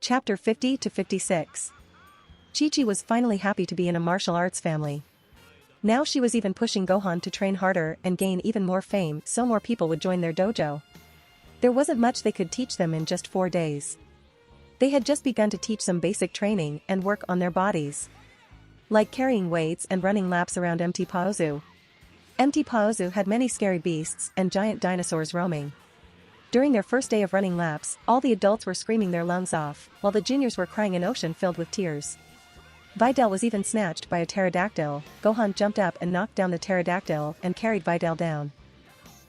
Chapter 50 to 56. Chi-Chi was finally happy to be in a martial arts family. Now she was even pushing Gohan to train harder and gain even more fame so more people would join their dojo. There wasn't much they could teach them in just 4 days. They had just begun to teach some basic training and work on their bodies. Like carrying weights and running laps around Empty Paozu. Empty Paozu had many scary beasts and giant dinosaurs roaming. During their first day of running laps, all the adults were screaming their lungs off, while the juniors were crying an ocean filled with tears. Videl was even snatched by a pterodactyl. Gohan jumped up and knocked down the pterodactyl and carried Videl down.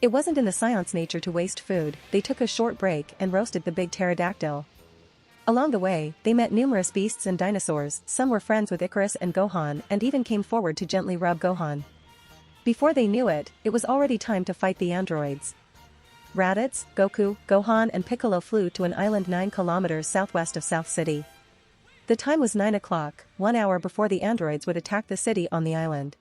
It wasn't in the Saiyans' nature to waste food. They took a short break and roasted the big pterodactyl. Along the way, they met numerous beasts and dinosaurs. Some were friends with Icarus and Gohan and even came forward to gently rub Gohan. Before they knew it, it was already time to fight the androids. Raditz, Goku, Gohan and Piccolo flew to an island 9 kilometers southwest of South City. The time was 9 o'clock, 1 hour before the androids would attack the city on the island.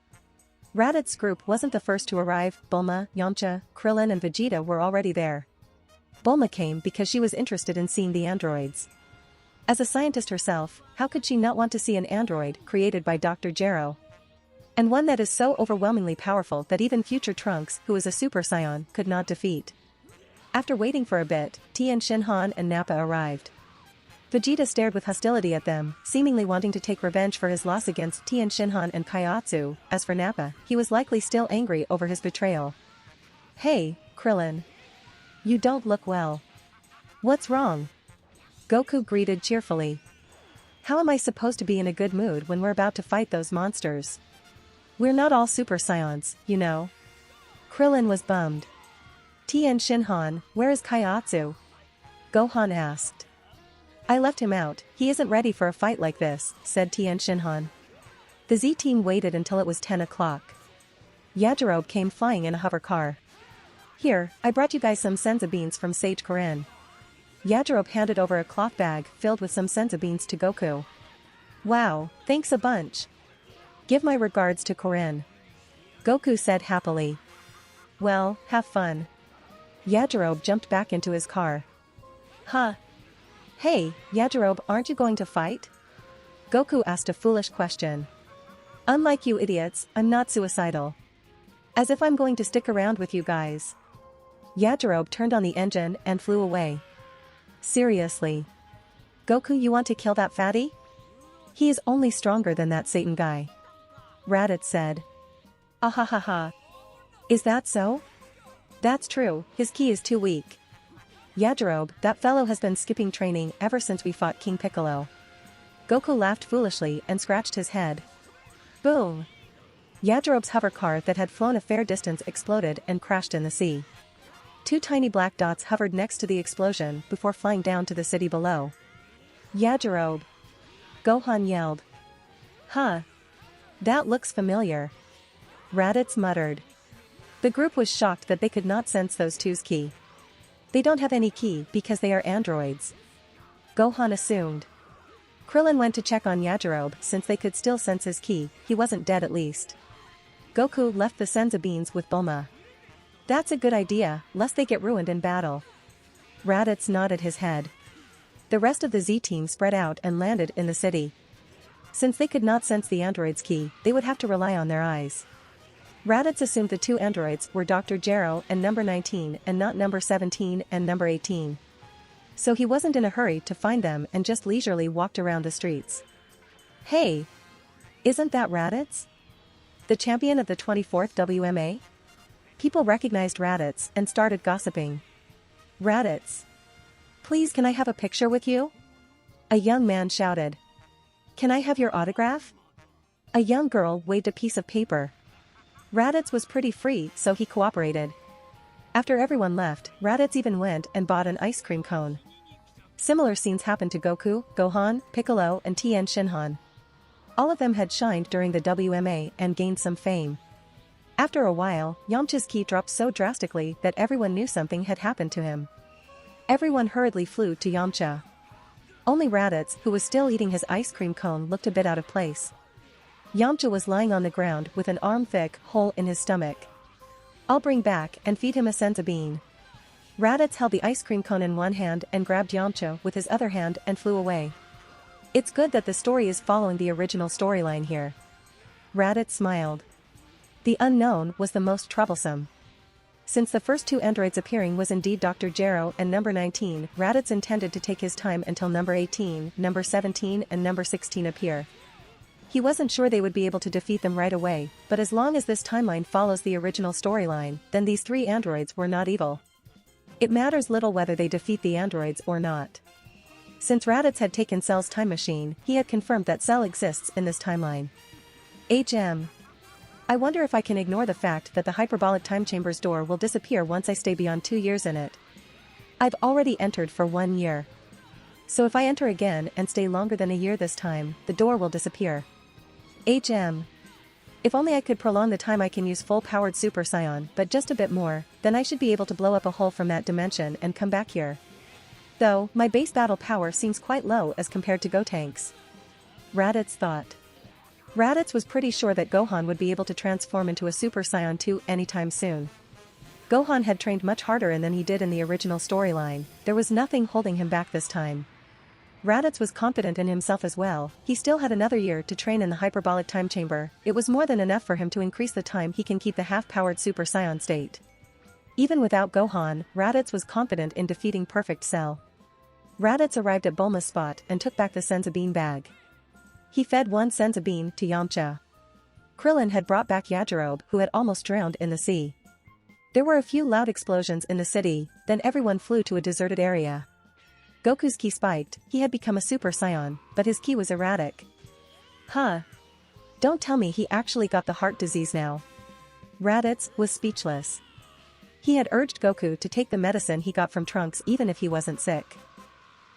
Raditz's group wasn't the first to arrive. Bulma, Yamcha, Krillin and Vegeta were already there. Bulma came because she was interested in seeing the androids. As a scientist herself, how could she not want to see an android created by Dr. Gero? And one that is so overwhelmingly powerful that even future Trunks, who is a Super Saiyan, could not defeat. After waiting for a bit, Tien Shinhan and Nappa arrived. Vegeta stared with hostility at them, seemingly wanting to take revenge for his loss against Tien Shinhan and Kaiatsu. As for Nappa, he was likely still angry over his betrayal. "Hey, Krillin. You don't look well. What's wrong?" Goku greeted cheerfully. "How am I supposed to be in a good mood when we're about to fight those monsters? We're not all Super Saiyans, you know." Krillin was bummed. "Tien Shinhan, where is Kaiatsu?" Gohan asked. "I left him out, he isn't ready for a fight like this," said Tien Shinhan. The Z-team waited until it was 10 o'clock. Yajirobe came flying in a hover car. "Here, I brought you guys some senza beans from Sage Korin." Yajirobe handed over a cloth bag filled with some senza beans to Goku. "Wow, thanks a bunch. Give my regards to Korin." Goku said happily. "Well, have fun." Yajirobe jumped back into his car. "Huh? Hey, Yajirobe, aren't you going to fight?" Goku asked a foolish question. "Unlike you idiots, I'm not suicidal. As if I'm going to stick around with you guys." Yajirobe turned on the engine and flew away. "Seriously? Goku, you want to kill that fatty? He is only stronger than that Satan guy." Raditz said. "Ahahaha. Is that so?" "That's true, his ki is too weak. Yajirobe, that fellow has been skipping training ever since we fought King Piccolo." Goku laughed foolishly and scratched his head. Boom! Yajirobe's hover car that had flown a fair distance exploded and crashed in the sea. 2 tiny black dots hovered next to the explosion before flying down to the city below. "Yajirobe!" Gohan yelled. "Huh? That looks familiar." Raditz muttered. The group was shocked that they could not sense those two's ki. They don't have any ki because they are androids. Gohan assumed. Krillin went to check on Yajirobe since they could still sense his ki, he wasn't dead at least. Goku left the senza beans with Bulma. "That's a good idea, lest they get ruined in battle." Raditz nodded his head. The rest of the Z-team spread out and landed in the city. Since they could not sense the androids' ki, they would have to rely on their eyes. Raditz assumed the 2 androids were Dr. Gero and number 19 and not number 17 and number 18. So he wasn't in a hurry to find them and just leisurely walked around the streets. "Hey! Isn't that Raditz? The champion of the 24th WMA?" People recognized Raditz and started gossiping. "Raditz! Please, can I have a picture with you?" A young man shouted. "Can I have your autograph?" A young girl waved a piece of paper. Raditz was pretty free, so he cooperated. After everyone left, Raditz even went and bought an ice cream cone. Similar scenes happened to Goku, Gohan, Piccolo and Tien Shinhan. All of them had shined during the WMA and gained some fame. After a while, Yamcha's ki dropped so drastically that everyone knew something had happened to him. Everyone hurriedly flew to Yamcha. Only Raditz, who was still eating his ice cream cone, looked a bit out of place. Yamcha was lying on the ground with an arm-thick hole in his stomach. "I'll bring back and feed him a senza bean." Raditz held the ice cream cone in one hand and grabbed Yamcha with his other hand and flew away. It's good that the story is following the original storyline here. Raditz smiled. The unknown was the most troublesome. Since the first two androids appearing was indeed Dr. Gero and number 19, Raditz intended to take his time until number 18, number 17 and number 16 appear. He wasn't sure they would be able to defeat them right away, but as long as this timeline follows the original storyline, then these three androids were not evil. It matters little whether they defeat the androids or not. Since Raditz had taken Cell's time machine, he had confirmed that Cell exists in this timeline. I wonder if I can ignore the fact that the hyperbolic time chamber's door will disappear once I stay beyond 2 years in it. I've already entered for 1 year. So if I enter again and stay longer than a year this time, the door will disappear. If only I could prolong the time I can use full-powered Super Saiyan, but just a bit more, then I should be able to blow up a hole from that dimension and come back here. Though, my base battle power seems quite low as compared to Gotank's. Raditz thought. Raditz was pretty sure that Gohan would be able to transform into a Super Saiyan 2 anytime soon. Gohan had trained much harder than he did in the original storyline, there was nothing holding him back this time. Raditz was confident in himself as well, he still had another year to train in the hyperbolic time chamber, it was more than enough for him to increase the time he can keep the half-powered Super Saiyan state. Even without Gohan, Raditz was confident in defeating Perfect Cell. Raditz arrived at Bulma's spot and took back the Senzu bean bag. He fed one Senzu bean to Yamcha. Krillin had brought back Yajirobe, who had almost drowned in the sea. There were a few loud explosions in the city, then everyone flew to a deserted area. Goku's ki spiked, he had become a Super Saiyan, but his ki was erratic. Don't tell me he actually got the heart disease now. Raditz was speechless. He had urged Goku to take the medicine he got from Trunks even if he wasn't sick.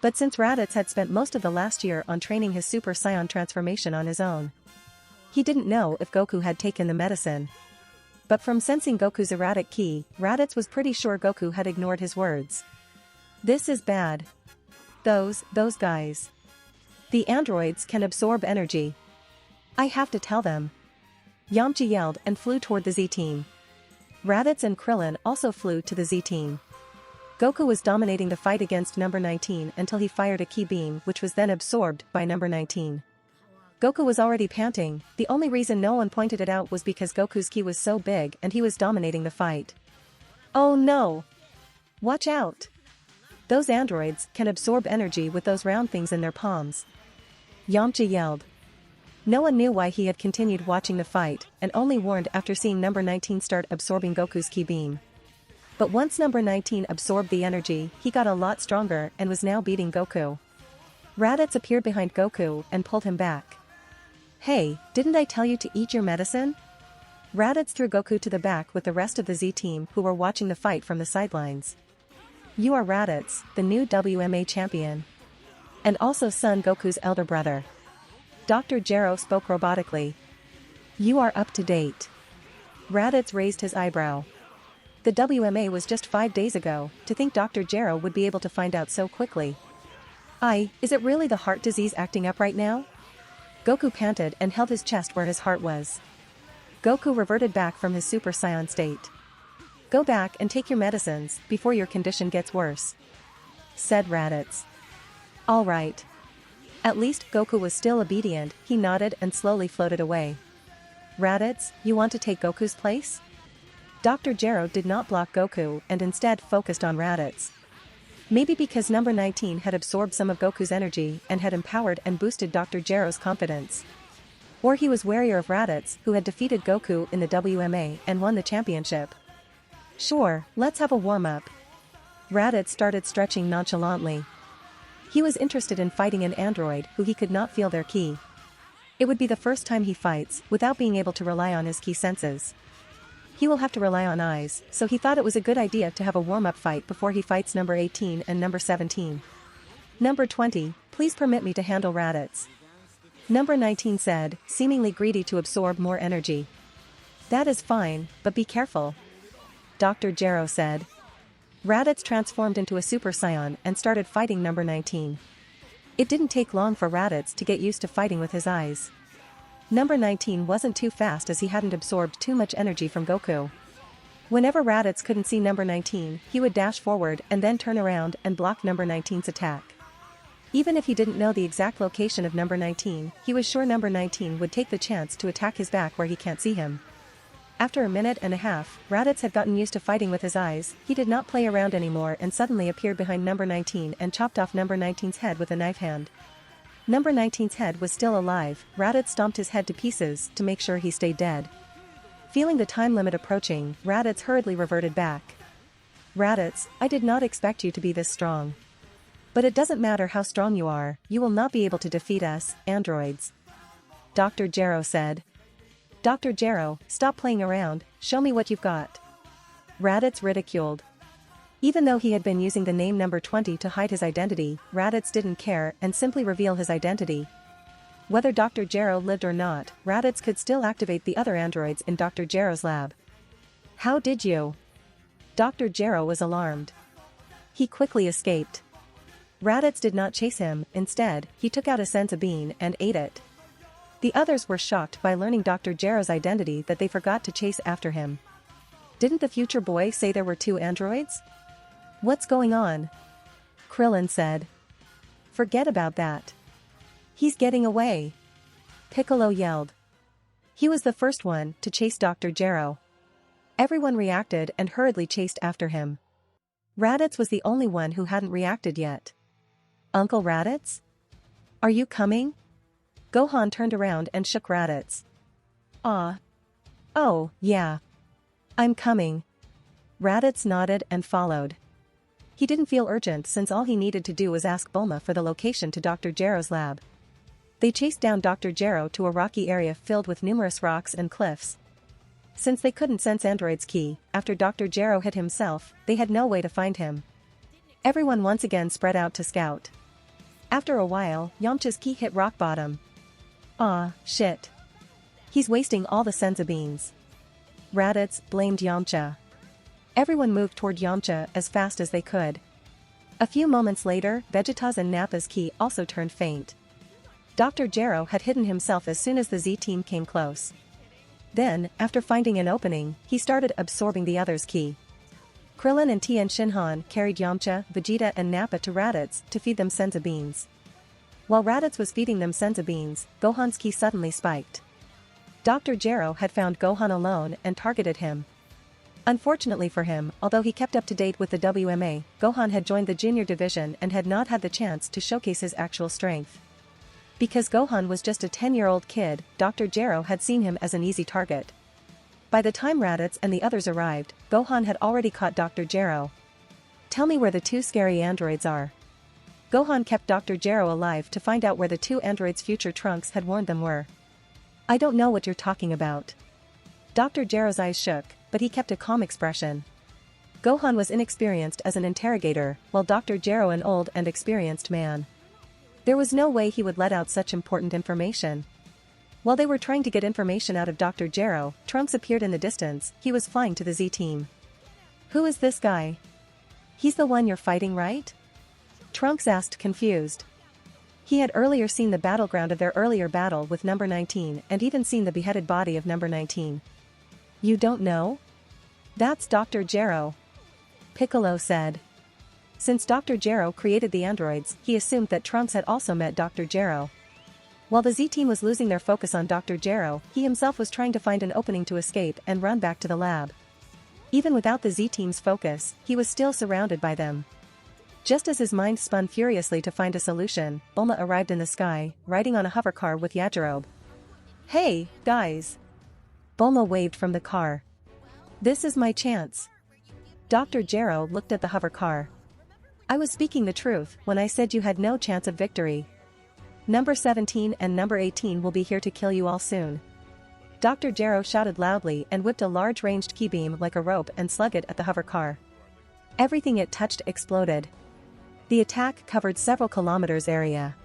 But since Raditz had spent most of the last year on training his Super Saiyan transformation on his own, he didn't know if Goku had taken the medicine. But from sensing Goku's erratic ki, Raditz was pretty sure Goku had ignored his words. This is bad. Those guys. The androids can absorb energy. I have to tell them. Yamcha yelled and flew toward the Z-Team. Raditz and Krillin also flew to the Z-Team. Goku was dominating the fight against number 19 until he fired a ki beam which was then absorbed by number 19. Goku was already panting, the only reason no one pointed it out was because Goku's ki was so big and he was dominating the fight. Oh no! Watch out! Those androids can absorb energy with those round things in their palms. Yamcha yelled. No one knew why he had continued watching the fight and only warned after seeing number 19 start absorbing Goku's ki beam. But once number 19 absorbed the energy, he got a lot stronger and was now beating Goku. Raditz appeared behind Goku and pulled him back. Hey, didn't I tell you to eat your medicine? Raditz threw Goku to the back with the rest of the Z-Team who were watching the fight from the sidelines. You are Raditz, the new WMA champion. And also Son Goku's elder brother. Dr. Gero spoke robotically. You are up to date. Raditz raised his eyebrow. The WMA was just 5 days ago, to think Dr. Gero would be able to find out so quickly. Is it really the heart disease acting up right now? Goku panted and held his chest where his heart was. Goku reverted back from his Super Saiyan state. Go back and take your medicines before your condition gets worse, said Raditz. All right. At least Goku was still obedient, he nodded and slowly floated away. Raditz, you want to take Goku's place? Dr. Gero did not block Goku and instead focused on Raditz. Maybe because number 19 had absorbed some of Goku's energy and had empowered and boosted Dr. Gero's confidence. Or he was warier of Raditz, who had defeated Goku in the WMA and won the championship. Sure, let's have a warm-up. Raditz started stretching nonchalantly. He was interested in fighting an android who he could not feel their ki. It would be the first time he fights without being able to rely on his ki senses. He will have to rely on eyes, so he thought it was a good idea to have a warm-up fight before he fights number 18 and number 17. Number 20, please permit me to handle Raditz. Number 19 said, seemingly greedy to absorb more energy. That is fine, but be careful. Dr. Gero said. Raditz transformed into a Super Saiyan and started fighting number 19. It didn't take long for Raditz to get used to fighting with his eyes. Number 19 wasn't too fast as he hadn't absorbed too much energy from Goku. Whenever Raditz couldn't see number 19, he would dash forward and then turn around and block number 19's attack. Even if he didn't know the exact location of number 19, he was sure number 19 would take the chance to attack his back where he can't see him. After a minute and a half, Raditz had gotten used to fighting with his eyes. He did not play around anymore and suddenly appeared behind number 19 and chopped off number 19's head with a knife hand. Number 19's head was still alive. Raditz stomped his head to pieces to make sure he stayed dead. Feeling the time limit approaching, Raditz hurriedly reverted back. Raditz, I did not expect you to be this strong. But it doesn't matter how strong you are, you will not be able to defeat us, androids. Dr. Gero said. Dr. Gero, stop playing around, show me what you've got. Raditz ridiculed. Even though he had been using the name number 20 to hide his identity, Raditz didn't care and simply reveal his identity. Whether Dr. Gero lived or not, Raditz could still activate the other androids in Dr. Gero's lab. How did you? Dr. Gero was alarmed. He quickly escaped. Raditz did not chase him, instead, he took out a senza bean and ate it. The others were shocked by learning Dr. Gero's identity that they forgot to chase after him. Didn't the future boy say there were 2 androids? What's going on? Krillin said. Forget about that. He's getting away. Piccolo yelled. He was the first one to chase Dr. Gero. Everyone reacted and hurriedly chased after him. Raditz was the only one who hadn't reacted yet. Uncle Raditz? Are you coming? Gohan turned around and shook Raditz. Oh, yeah. I'm coming. Raditz nodded and followed. He didn't feel urgent since all he needed to do was ask Bulma for the location to Dr. Gero's lab. They chased down Dr. Gero to a rocky area filled with numerous rocks and cliffs. Since they couldn't sense Android's ki, after Dr. Gero hit himself, they had no way to find him. Everyone once again spread out to scout. After a while, Yamcha's ki hit rock bottom. Shit. He's wasting all the senza beans. Raditz blamed Yamcha. Everyone moved toward Yamcha as fast as they could. A few moments later, Vegeta's and Nappa's ki also turned faint. Dr. Gero had hidden himself as soon as the Z-team came close. Then, after finding an opening, he started absorbing the others' ki. Krillin and Tien Shinhan carried Yamcha, Vegeta and Nappa to Raditz to feed them senza beans. While Raditz was feeding them senza beans, Gohan's ki suddenly spiked. Dr. Gero had found Gohan alone and targeted him. Unfortunately for him, although he kept up to date with the WMA, Gohan had joined the junior division and had not had the chance to showcase his actual strength. Because Gohan was just a 10-year-old kid, Dr. Gero had seen him as an easy target. By the time Raditz and the others arrived, Gohan had already caught Dr. Gero. Tell me where the 2 scary androids are. Gohan kept Dr. Gero alive to find out where the 2 androids future Trunks had warned them were. I don't know what you're talking about. Dr. Gero's eyes shook, but he kept a calm expression. Gohan was inexperienced as an interrogator, while Dr. Gero an old and experienced man. There was no way he would let out such important information. While they were trying to get information out of Dr. Gero, Trunks appeared in the distance. He was flying to the Z-team. Who is this guy? He's the one you're fighting, right? Trunks asked, confused. He had earlier seen the battleground of their earlier battle with number 19 and even seen the beheaded body of number 19. You don't know? That's Dr. Gero. Piccolo said. Since Dr. Gero created the androids, he assumed that Trunks had also met Dr. Gero. While the Z-team was losing their focus on Dr. Gero, he himself was trying to find an opening to escape and run back to the lab. Even without the Z-team's focus, he was still surrounded by them. Just as his mind spun furiously to find a solution, Bulma arrived in the sky, riding on a hovercar with Yajirobe. Hey, guys! Bulma waved from the car. This is my chance. Dr. Gero looked at the hovercar. I was speaking the truth when I said you had no chance of victory. Number 17 and number 18 will be here to kill you all soon. Dr. Gero shouted loudly and whipped a large ranged ki beam like a rope and slung it at the hovercar. Everything it touched exploded. The attack covered several kilometers area.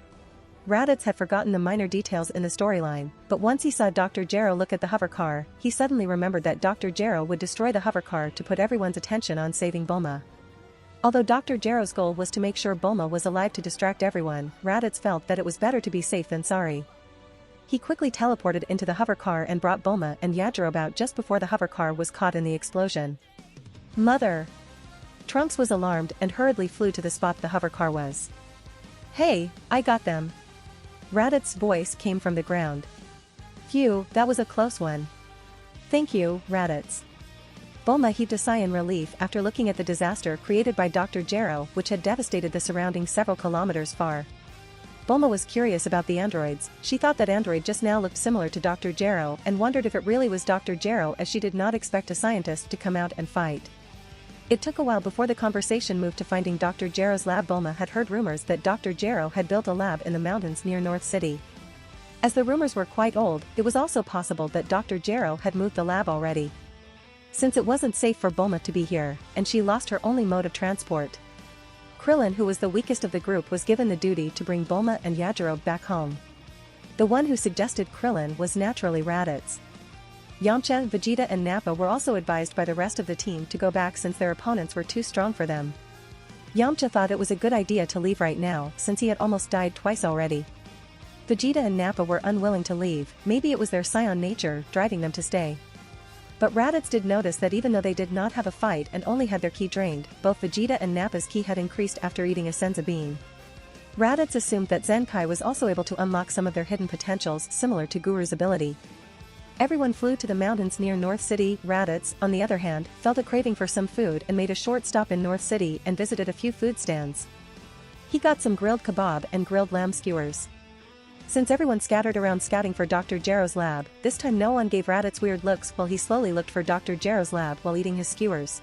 Raditz had forgotten the minor details in the storyline, but once he saw Dr. Gero look at the hovercar, he suddenly remembered that Dr. Gero would destroy the hovercar to put everyone's attention on saving Bulma. Although Dr. Gero's goal was to make sure Bulma was alive to distract everyone, Raditz felt that it was better to be safe than sorry. He quickly teleported into the hover car and brought Bulma and Yajiro about just before the hover car was caught in the explosion. Mother! Trunks was alarmed and hurriedly flew to the spot the hover car was. Hey, I got them! Raditz's voice came from the ground. Phew, that was a close one. Thank you, Raditz. Bulma heaved a sigh in relief after looking at the disaster created by Dr. Gero, which had devastated the surroundings several kilometers far. Bulma was curious about the androids. She thought that android just now looked similar to Dr. Gero and wondered if it really was Dr. Gero, as she did not expect a scientist to come out and fight. It took a while before the conversation moved to finding Dr. Gero's lab. Bulma had heard rumors that Dr. Gero had built a lab in the mountains near North City. As the rumors were quite old, it was also possible that Dr. Gero had moved the lab already. Since it wasn't safe for Bulma to be here, and she lost her only mode of transport. Krillin, who was the weakest of the group, was given the duty to bring Bulma and Yajiro back home. The one who suggested Krillin was naturally Raditz. Yamcha, Vegeta and Nappa were also advised by the rest of the team to go back since their opponents were too strong for them. Yamcha thought it was a good idea to leave right now since he had almost died twice already. Vegeta and Nappa were unwilling to leave, maybe it was their Saiyan nature driving them to stay. But Raditz did notice that even though they did not have a fight and only had their ki drained, both Vegeta and Nappa's ki had increased after eating a senzu bean. Raditz assumed that Zenkai was also able to unlock some of their hidden potentials similar to Guru's ability. Everyone flew to the mountains near North City. Raditz, on the other hand, felt a craving for some food and made a short stop in North City and visited a few food stands. He got some grilled kebab and grilled lamb skewers. Since everyone scattered around scouting for Dr. Gero's lab, this time no one gave Raditz weird looks while he slowly looked for Dr. Gero's lab while eating his skewers.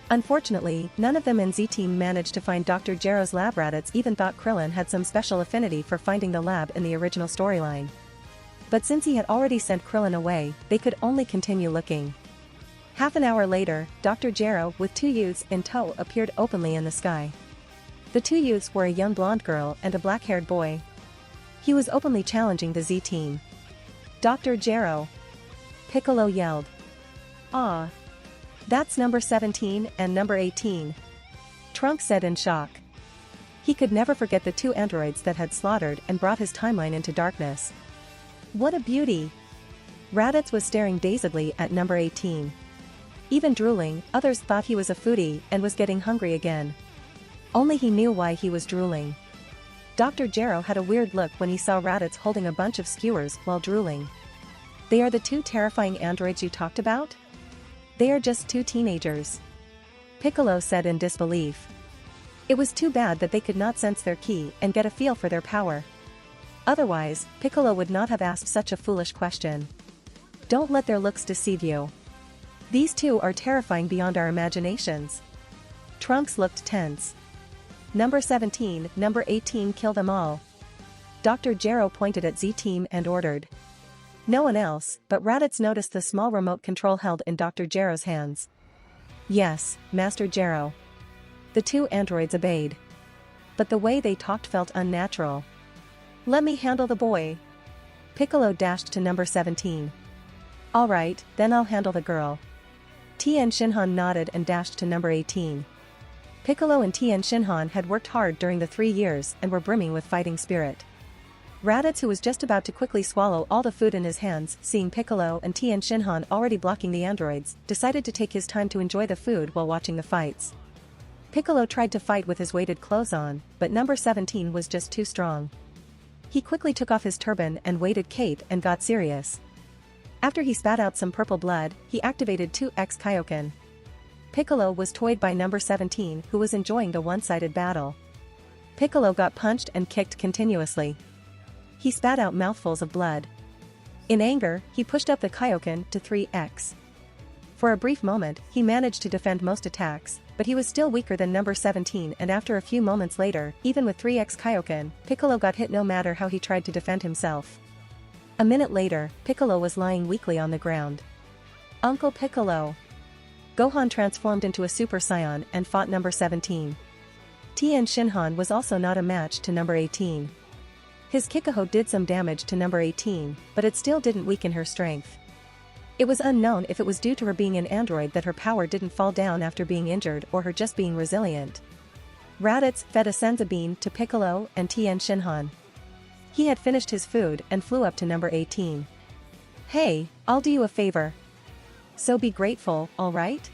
Unfortunately, none of them in Z-Team managed to find Dr. Gero's lab. Raditz even thought Krillin had some special affinity for finding the lab in the original storyline. But since he had already sent Krillin away, they could only continue looking. Half an hour later, Dr. Gero, with two youths in tow, appeared openly in the sky. The two youths were a young blonde girl and a black-haired boy. He was openly challenging the Z-Team. Dr. Gero! Piccolo yelled. Ah! That's number 17 and number 18. Trunks said in shock. He could never forget the two androids that had slaughtered and brought his timeline into darkness. What a beauty! Raditz was staring dazedly at number 18. Even drooling, others thought he was a foodie and was getting hungry again. Only he knew why he was drooling. Dr. Gero had a weird look when he saw Raditz holding a bunch of skewers while drooling. They are the two terrifying androids you talked about? They are just two teenagers. Piccolo said in disbelief. It was too bad that they could not sense their ki and get a feel for their power. Otherwise, Piccolo would not have asked such a foolish question. Don't let their looks deceive you. These two are terrifying beyond our imaginations. Trunks looked tense. Number 17, number 18, kill them all. Dr. Gero pointed at Z-Team and ordered. No one else, but Raditz noticed the small remote control held in Dr. Gero's hands. Yes, Master Gero. The two androids obeyed. But the way they talked felt unnatural. Let me handle the boy. Piccolo dashed to number 17. Alright, then I'll handle the girl. Tien Shinhan nodded and dashed to number 18. Piccolo and Tien Shinhan had worked hard during the 3 years and were brimming with fighting spirit. Raditz, who was just about to quickly swallow all the food in his hands, seeing Piccolo and Tien Shinhan already blocking the androids, decided to take his time to enjoy the food while watching the fights. Piccolo tried to fight with his weighted clothes on, but number 17 was just too strong. He quickly took off his turban and weighted cape and got serious. After he spat out some purple blood, he activated 2x Kaioken. Piccolo was toyed by number 17, who was enjoying the one-sided battle. Piccolo got punched and kicked continuously. He spat out mouthfuls of blood. In anger, he pushed up the Kaioken to 3x. For a brief moment, he managed to defend most attacks, but he was still weaker than number 17, and after a few moments later, even with 3x Kaioken, Piccolo got hit no matter how he tried to defend himself. A minute later, Piccolo was lying weakly on the ground. Uncle Piccolo! Gohan transformed into a Super Saiyan and fought number 17. Tien Shinhan was also not a match to number 18. His Kikaho did some damage to number 18, but it still didn't weaken her strength. It was unknown if it was due to her being an android that her power didn't fall down after being injured or her just being resilient. Raditz fed a senzu bean to Piccolo and Tien Shinhan. He had finished his food and flew up to number 18. "Hey, I'll do you a favor. So be grateful, alright?"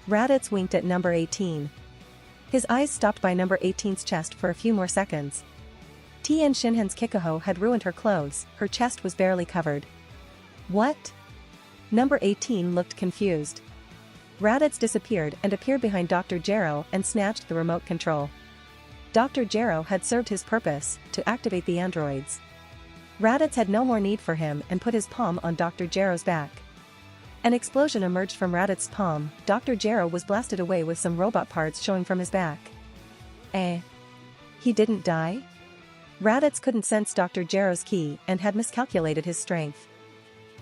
Raditz winked at number 18. His eyes stopped by number 18's chest for a few more seconds. Tien Shinhan's Kikaho had ruined her clothes, her chest was barely covered. "What?" Number 18 looked confused. Raditz disappeared and appeared behind Dr. Gero and snatched the remote control. Dr. Gero had served his purpose, to activate the androids. Raditz had no more need for him and put his palm on Dr. Gero's back. An explosion emerged from Raditz's palm. Dr. Gero was blasted away with some robot parts showing from his back. He didn't die? Raditz couldn't sense Dr. Gero's ki and had miscalculated his strength.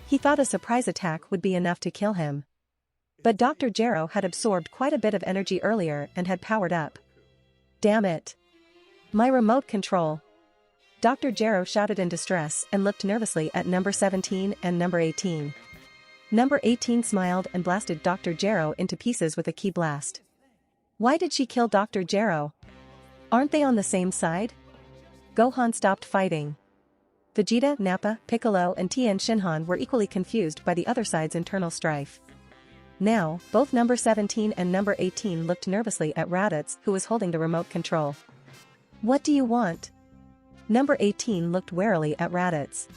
He thought a surprise attack would be enough to kill him. But Dr. Gero had absorbed quite a bit of energy earlier and had powered up. "Damn it! My remote control!" Dr. Gero shouted in distress and looked nervously at number 17 and number 18. Number 18 smiled and blasted Dr. Gero into pieces with a ki blast. Why did she kill Dr. Gero? Aren't they on the same side? Gohan stopped fighting. Vegeta, Nappa, Piccolo and Tien Shinhan were equally confused by the other side's internal strife. Now, both number 17 and number 18 looked nervously at Raditz, who was holding the remote control. "What do you want?" Number 18 looked warily at Raditz.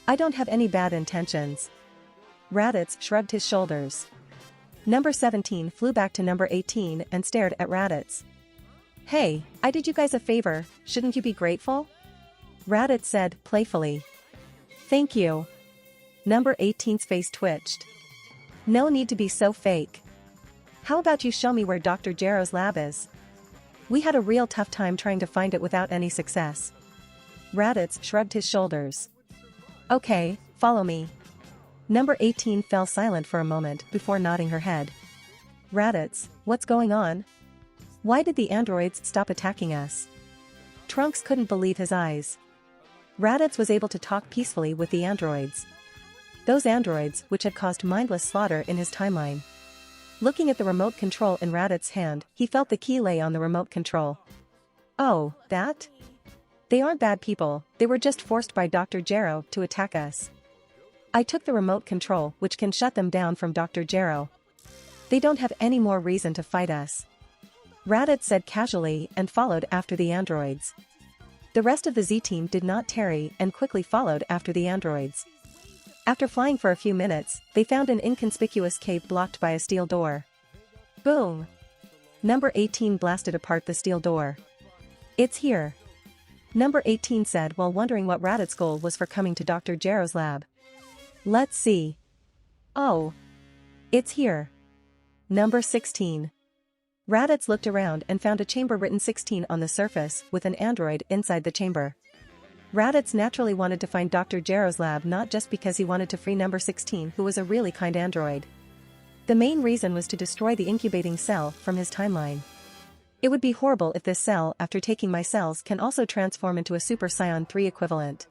"I don't have any bad intentions." Raditz shrugged his shoulders. Number 17 flew back to number 18 and stared at Raditz. "Hey, I did you guys a favor, shouldn't you be grateful?" Raditz said, playfully. "Thank you." Number 18's face twitched. "No need to be so fake. How about you show me where Dr. Gero's lab is? We had a real tough time trying to find it without any success." Raditz shrugged his shoulders. "Okay, follow me." Number 18 fell silent for a moment before nodding her head. "Raditz, what's going on? Why did the androids stop attacking us?" Trunks couldn't believe his eyes. Raditz was able to talk peacefully with the androids. Those androids which had caused mindless slaughter in his timeline. Looking at the remote control in Raditz's hand, he felt the key lay on the remote control. "Oh, that? They aren't bad people, they were just forced by Dr. Gero to attack us. I took the remote control which can shut them down from Dr. Gero. They don't have any more reason to fight us." Raditz said casually and followed after the androids. The rest of the Z-team did not tarry and quickly followed after the androids. After flying for a few minutes, they found an inconspicuous cave blocked by a steel door. Boom! Number 18 blasted apart the steel door. "It's here," Number 18 said while wondering what Raditz's goal was for coming to Dr. Gero's lab. "Let's see. Oh! It's here." Number 16. Raditz looked around and found a chamber written 16 on the surface with an android inside the chamber. Raditz naturally wanted to find Dr. Gero's lab not just because he wanted to free number 16 who was a really kind android. The main reason was to destroy the incubating cell from his timeline. It would be horrible if this cell after taking my cells can also transform into a Super Saiyan 3 equivalent.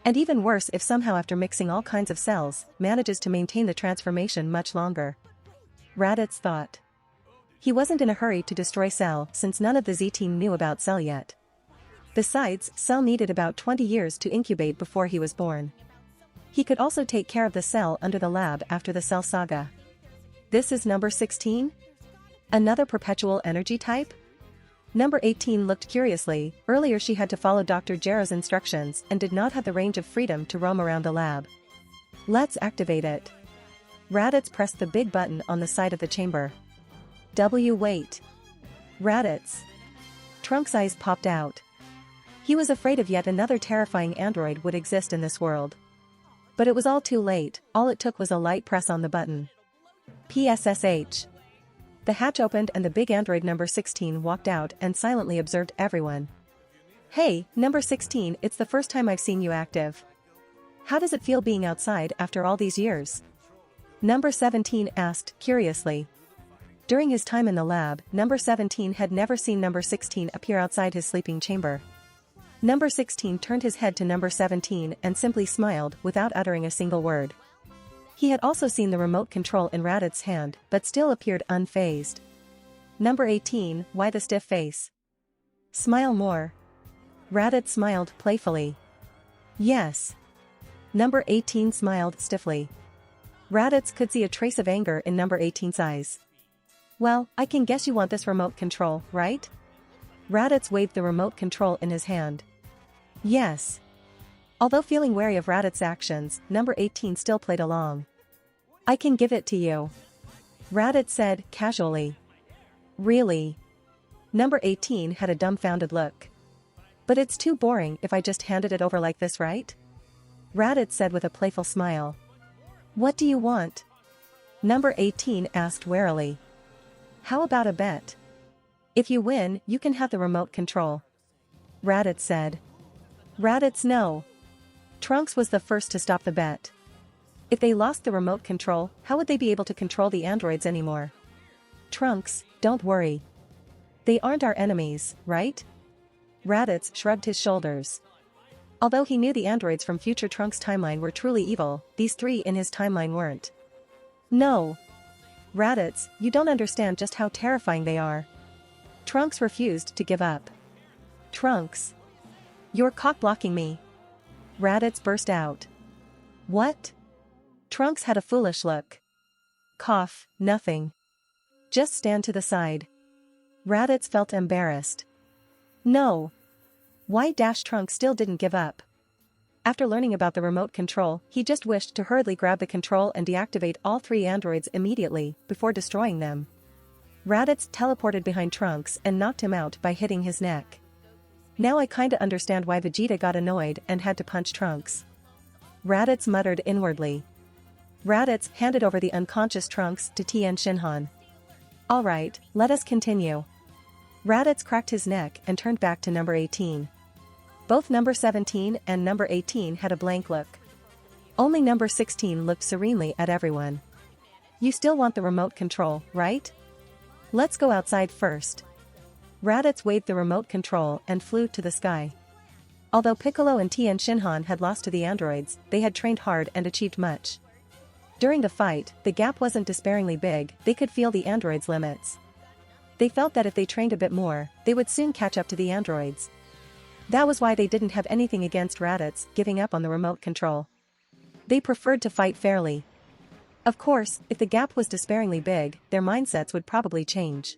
And even worse if somehow after mixing all kinds of cells, manages to maintain the transformation much longer. Raditz thought. He wasn't in a hurry to destroy Cell since none of the Z-team knew about Cell yet. Besides, Cell needed about 20 years to incubate before he was born. He could also take care of the Cell under the lab after the Cell saga. This is number 16? Another perpetual energy type? Number 18 looked curiously. Earlier she had to follow Dr. Gero's instructions and did not have the range of freedom to roam around the lab. Let's activate it. Raditz pressed the big button on the side of the chamber. Wait. Raditz. Trunks' eyes popped out. He was afraid of yet another terrifying android would exist in this world. But it was all too late, all it took was a light press on the button. PSSH. The hatch opened and the big android number 16 walked out and silently observed everyone. Hey, number 16, it's the first time I've seen you active. How does it feel being outside after all these years? Number 17 asked, curiously. During his time in the lab, number 17 had never seen number 16 appear outside his sleeping chamber. Number 16 turned his head to number 17 and simply smiled without uttering a single word. He had also seen the remote control in Raditz's hand, but still appeared unfazed. Number 18, why the stiff face? Smile more. Raditz smiled playfully. Yes. Number 18 smiled stiffly. Raditz could see a trace of anger in number 18's eyes. Well, I can guess you want this remote control, right? Raditz waved the remote control in his hand. Yes. Although feeling wary of Raditz's actions, number 18 still played along. I can give it to you. Raditz said, casually. Really? Number 18 had a dumbfounded look. But it's too boring if I just handed it over like this, right? Raditz said with a playful smile. What do you want? Number 18 asked warily. How about a bet? If you win, you can have the remote control. Raditz said. Raditz, no. Trunks was the first to stop the bet. If they lost the remote control, how would they be able to control the androids anymore? Trunks, don't worry. They aren't our enemies, right? Raditz shrugged his shoulders. Although he knew the androids from future Trunks' timeline were truly evil, these three in his timeline weren't. No. Raditz, you don't understand just how terrifying they are. Trunks refused to give up. Trunks. You're cock-blocking me. Raditz burst out. What? Trunks had a foolish look. Cough, nothing. Just stand to the side. Raditz felt embarrassed. No. Why Trunks still didn't give up. After learning about the remote control, he just wished to hurriedly grab the control and deactivate all three androids immediately, before destroying them. Raditz teleported behind Trunks and knocked him out by hitting his neck. Now I kinda understand why Vegeta got annoyed and had to punch Trunks. Raditz muttered inwardly. Raditz handed over the unconscious Trunks to Tien Shinhan. Alright, let us continue. Raditz cracked his neck and turned back to number 18. Both number 17 and number 18 had a blank look. Only number 16 looked serenely at everyone. You still want the remote control, right? Let's go outside first. Raditz waved the remote control and flew to the sky. Although Piccolo and Tien Shinhan had lost to the androids, they had trained hard and achieved much. During the fight, the gap wasn't despairingly big, they could feel the androids' limits. They felt that if they trained a bit more, they would soon catch up to the androids. That was why they didn't have anything against Raditz giving up on the remote control. They preferred to fight fairly. Of course, if the gap was despairingly big, their mindsets would probably change.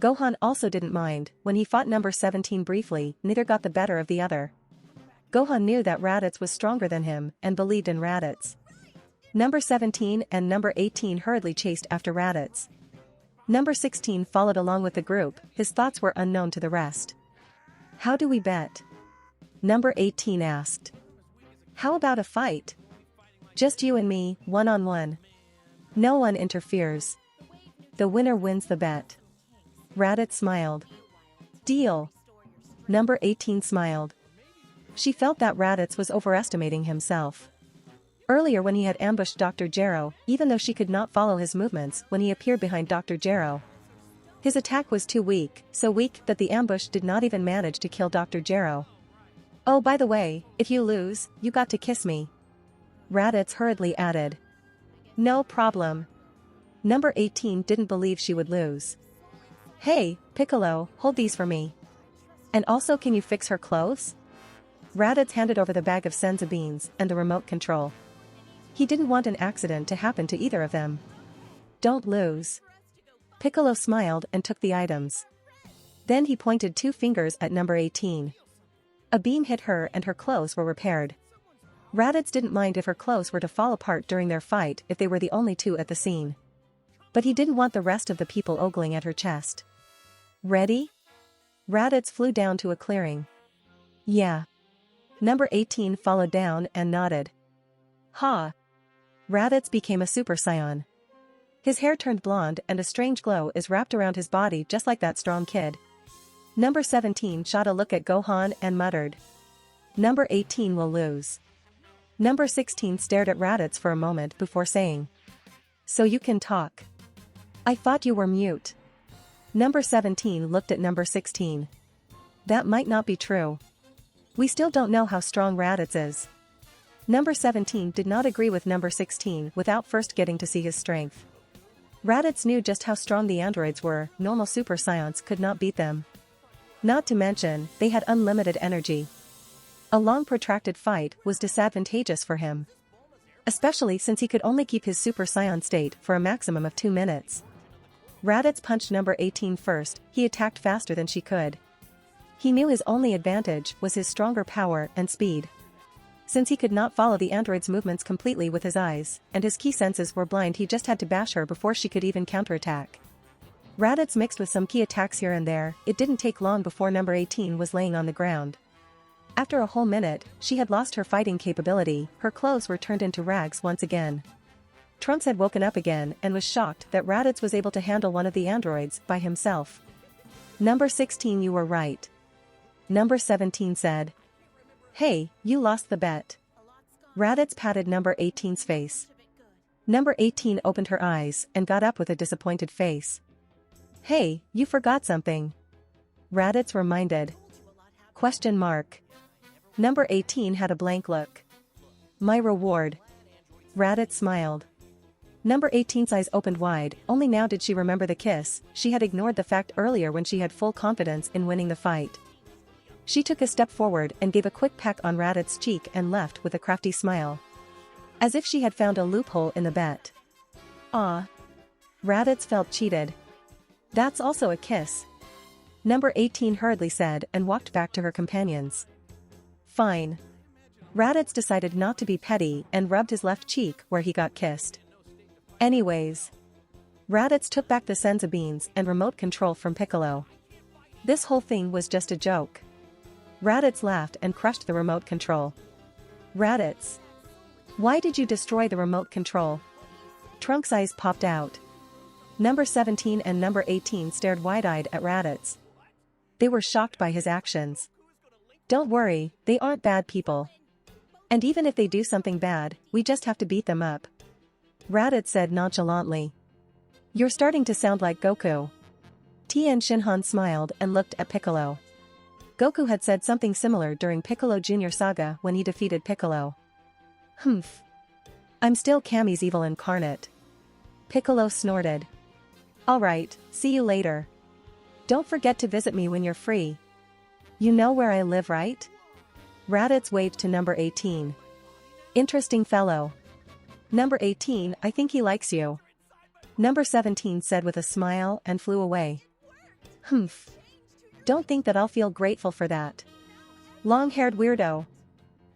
Gohan also didn't mind. When he fought number 17 briefly, neither got the better of the other. Gohan knew that Raditz was stronger than him and believed in Raditz. Number 17 and number 18 hurriedly chased after Raditz. Number 16 followed along with the group, his thoughts were unknown to the rest. How do we bet? Number 18 asked. How about a fight? Just you and me, one-on-one. No one interferes. The winner wins the bet. Raditz smiled. Deal. Number 18 smiled. She felt that Raditz was overestimating himself. Earlier when he had ambushed Dr. Gero, even though she could not follow his movements when he appeared behind Dr. Gero, his attack was too weak, so weak that the ambush did not even manage to kill Dr. Gero. Oh, by the way, if you lose, you got to kiss me. Raditz hurriedly added. No problem. Number 18 didn't believe she would lose. Hey, Piccolo, hold these for me. And also, can you fix her clothes? Raditz handed over the bag of senzu beans and the remote control. He didn't want an accident to happen to either of them. Don't lose. Piccolo smiled and took the items. Then he pointed 2 fingers at number 18. A beam hit her and her clothes were repaired. Raditz didn't mind if her clothes were to fall apart during their fight if they were the only 2 at the scene. But he didn't want the rest of the people ogling at her chest. Ready? Raditz flew down to a clearing. Yeah. Number 18 followed down and nodded. Ha! Raditz became a Super Saiyan. His hair turned blonde and a strange glow is wrapped around his body just like that strong kid. Number 17 shot a look at Gohan and muttered. Number 18 will lose. Number 16 stared at Raditz for a moment before saying. So you can talk. I thought you were mute. Number 17 looked at number 16. That might not be true. We still don't know how strong Raditz is. Number 17 did not agree with number 16 without first getting to see his strength. Raditz knew just how strong the androids were, normal Super Saiyans could not beat them. Not to mention, they had unlimited energy. A long protracted fight was disadvantageous for him. Especially since he could only keep his Super Saiyan state for a maximum of 2 minutes. Raditz punched number 18 first, he attacked faster than she could. He knew his only advantage was his stronger power and speed. Since he could not follow the android's movements completely with his eyes, and his key senses were blind, he just had to bash her before she could even counterattack. Raditz mixed with some key attacks here and there, it didn't take long before number 18 was laying on the ground. After a whole minute, she had lost her fighting capability, her clothes were turned into rags once again. Trunks had woken up again and was shocked that Raditz was able to handle one of the androids by himself. Number 16, you were right. Number 17 said. Hey, you lost the bet. Raditz patted number 18's face. Number 18 opened her eyes and got up with a disappointed face. Hey, you forgot something. Raditz reminded. Question mark. Number 18 had a blank look. My reward. Raditz smiled. Number 18's eyes opened wide, only now did she remember the kiss, she had ignored the fact earlier when she had full confidence in winning the fight. She took a step forward and gave a quick peck on Raditz's cheek and left with a crafty smile. As if she had found a loophole in the bet. Ah. Raditz felt cheated. That's also a kiss. Number 18 hurriedly said and walked back to her companions. Fine. Raditz decided not to be petty and rubbed his left cheek where he got kissed. Anyways. Raditz took back the senza beans and remote control from Piccolo. This whole thing was just a joke. Raditz laughed and crushed the remote control. Raditz. Why did you destroy the remote control? Trunks' eyes popped out. Number 17 and number 18 stared wide-eyed at Raditz. They were shocked by his actions. Don't worry, they aren't bad people. And even if they do something bad, we just have to beat them up. Raditz said nonchalantly. You're starting to sound like Goku. Tien Shinhan smiled and looked at Piccolo. Goku had said something similar during Piccolo Jr. Saga when he defeated Piccolo. Humph. I'm still Kami's evil incarnate. Piccolo snorted. Alright, see you later. Don't forget to visit me when you're free. You know where I live, right? Raditz waved to number 18. Interesting fellow. Number 18, I think he likes you. Number 17 said with a smile and flew away. Humph. Don't think that I'll feel grateful for that. Long-haired weirdo.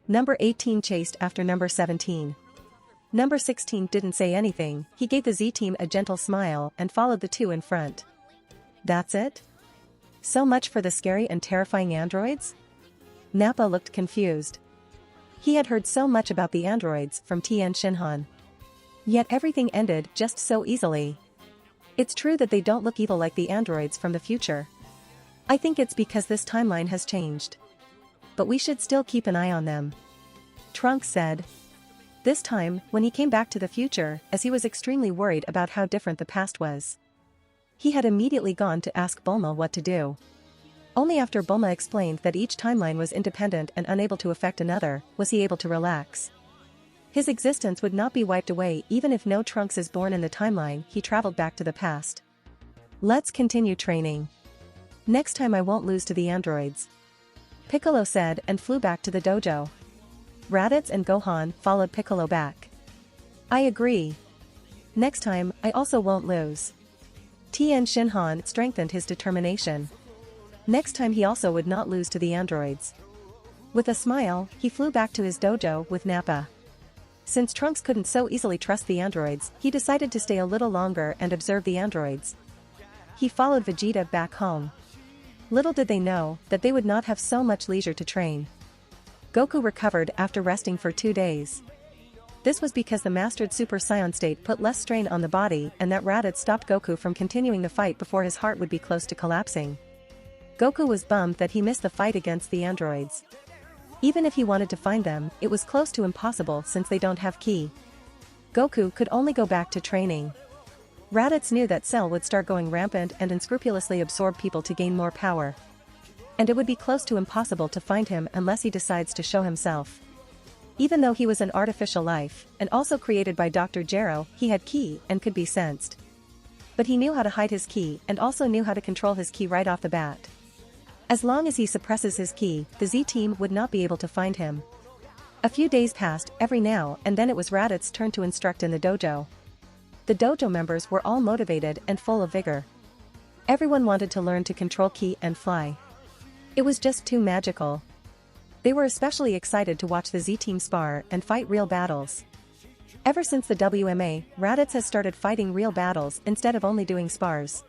Number 18 chased after number 17. Number 16 didn't say anything, he gave the Z-team a gentle smile and followed the two in front. That's it? So much for the scary and terrifying androids? Nappa looked confused. He had heard so much about the androids from Tien Shinhan. Yet everything ended just so easily. It's true that they don't look evil like the androids from the future. I think it's because this timeline has changed. But we should still keep an eye on them. Trunks said. This time, when he came back to the future, as he was extremely worried about how different the past was. He had immediately gone to ask Bulma what to do. Only after Bulma explained that each timeline was independent and unable to affect another, was he able to relax. His existence would not be wiped away even if no Trunks is born in the timeline. He traveled back to the past. Let's continue training. Next time I won't lose to the androids. Piccolo said and flew back to the dojo. Raditz and Gohan followed Piccolo back. I agree. Next time, I also won't lose. Tien Shinhan strengthened his determination. Next time he also would not lose to the androids. With a smile, he flew back to his dojo with Nappa. Since Trunks couldn't so easily trust the androids, he decided to stay a little longer and observe the androids. He followed Vegeta back home. Little did they know that they would not have so much leisure to train. Goku recovered after resting for 2 days. This was because the mastered Super Saiyan state put less strain on the body and that Raditz stopped Goku from continuing the fight before his heart would be close to collapsing. Goku was bummed that he missed the fight against the androids. Even if he wanted to find them, it was close to impossible since they don't have ki. Goku could only go back to training. Raditz knew that Cell would start going rampant and unscrupulously absorb people to gain more power. And it would be close to impossible to find him unless he decides to show himself. Even though he was an artificial life, and also created by Dr. Gero, he had ki and could be sensed. But he knew how to hide his ki and also knew how to control his ki right off the bat. As long as he suppresses his ki, the Z team would not be able to find him. A few days passed, every now and then it was Raditz's turn to instruct in the dojo. The dojo members were all motivated and full of vigor. Everyone wanted to learn to control ki and fly. It was just too magical. They were especially excited to watch the Z team spar and fight real battles. Ever since the WMA, Raditz has started fighting real battles instead of only doing spars.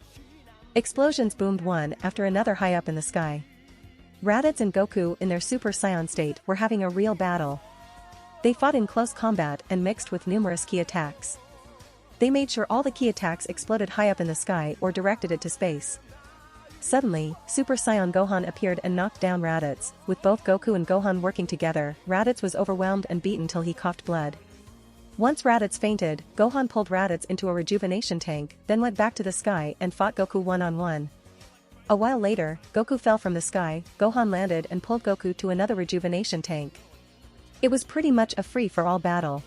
Explosions boomed one after another high up in the sky. Raditz and Goku in their Super Saiyan state were having a real battle. They fought in close combat and mixed with numerous ki attacks. They made sure all the ki attacks exploded high up in the sky or directed it to space. Suddenly, Super Saiyan Gohan appeared and knocked down Raditz. With both Goku and Gohan working together, Raditz was overwhelmed and beaten till he coughed blood. Once Raditz fainted, Gohan pulled Raditz into a rejuvenation tank, then went back to the sky and fought Goku one-on-one. A while later, Goku fell from the sky, Gohan landed and pulled Goku to another rejuvenation tank. It was pretty much a free-for-all battle.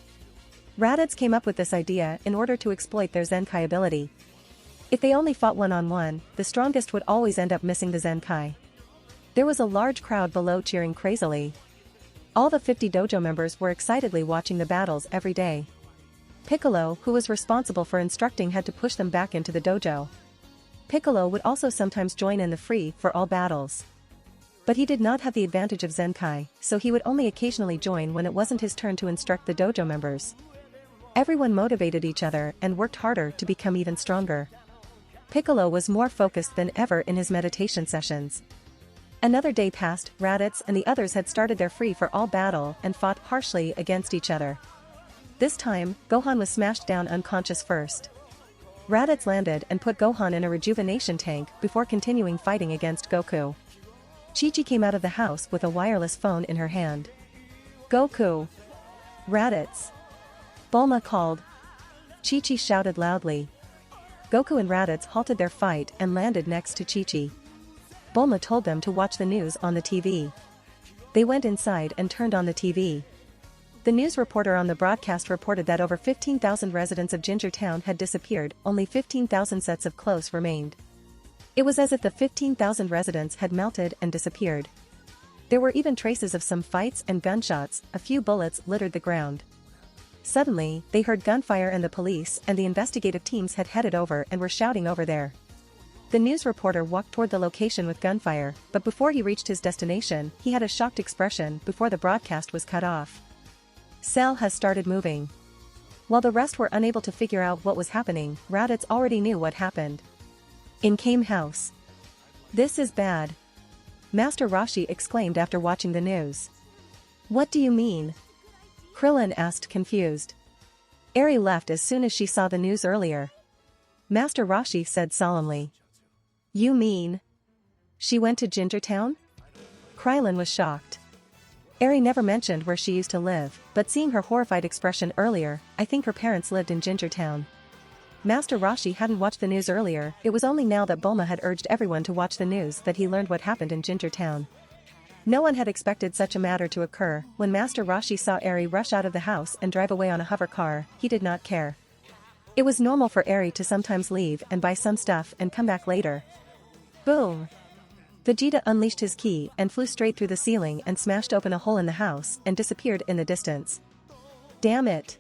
Raditz came up with this idea in order to exploit their Zenkai ability. If they only fought one-on-one, the strongest would always end up missing the Zenkai. There was a large crowd below cheering crazily. All the 50 dojo members were excitedly watching the battles every day. Piccolo, who was responsible for instructing, had to push them back into the dojo. Piccolo would also sometimes join in the free-for-all battles. But he did not have the advantage of Zenkai, so he would only occasionally join when it wasn't his turn to instruct the dojo members. Everyone motivated each other and worked harder to become even stronger. Piccolo was more focused than ever in his meditation sessions. Another day passed, Raditz and the others had started their free-for-all battle and fought harshly against each other. This time, Gohan was smashed down unconscious first. Raditz landed and put Gohan in a rejuvenation tank before continuing fighting against Goku. Chi-Chi came out of the house with a wireless phone in her hand. "Goku! Raditz!" Bulma called. Chi-Chi shouted loudly. Goku and Raditz halted their fight and landed next to Chi-Chi. Bulma told them to watch the news on the TV. They went inside and turned on the TV. The news reporter on the broadcast reported that over 15,000 residents of Ginger Town had disappeared, only 15,000 sets of clothes remained. It was as if the 15,000 residents had melted and disappeared. There were even traces of some fights and gunshots, a few bullets littered the ground. Suddenly, they heard gunfire and the police and the investigative teams had headed over and were shouting over there. The news reporter walked toward the location with gunfire, but before he reached his destination, he had a shocked expression before the broadcast was cut off. Cell has started moving. While the rest were unable to figure out what was happening, Raditz already knew what happened. In came house. "This is bad," Master Roshi exclaimed after watching the news. "What do you mean?" Krillin asked confused. "Eri left as soon as she saw the news earlier," Master Roshi said solemnly. "You mean she went to Ginger Town?" Krillin was shocked. Eri never mentioned where she used to live, but seeing her horrified expression earlier, I think her parents lived in Ginger Town. Master Roshi hadn't watched the news earlier, it was only now that Bulma had urged everyone to watch the news that he learned what happened in Ginger Town. No one had expected such a matter to occur. When Master Roshi saw Eri rush out of the house and drive away on a hover car, he did not care. It was normal for Eri to sometimes leave and buy some stuff and come back later. Boom! Vegeta unleashed his ki and flew straight through the ceiling and smashed open a hole in the house and disappeared in the distance. "Damn it!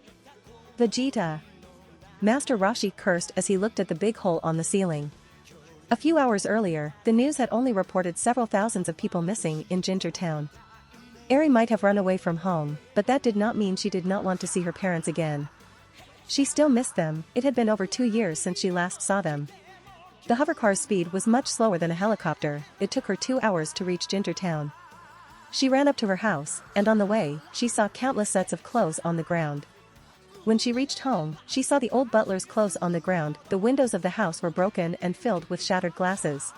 Vegeta!" Master Roshi cursed as he looked at the big hole on the ceiling. A few hours earlier, the news had only reported several thousands of people missing in Ginger Town. Eri might have run away from home, but that did not mean she did not want to see her parents again. She still missed them. It had been over 2 years since she last saw them. The hovercar's speed was much slower than a helicopter. It took her 2 hours to reach Ginger Town. She ran up to her house, and on the way, she saw countless sets of clothes on the ground. When she reached home, she saw the old butler's clothes on the ground. The windows of the house were broken and filled with shattered glasses.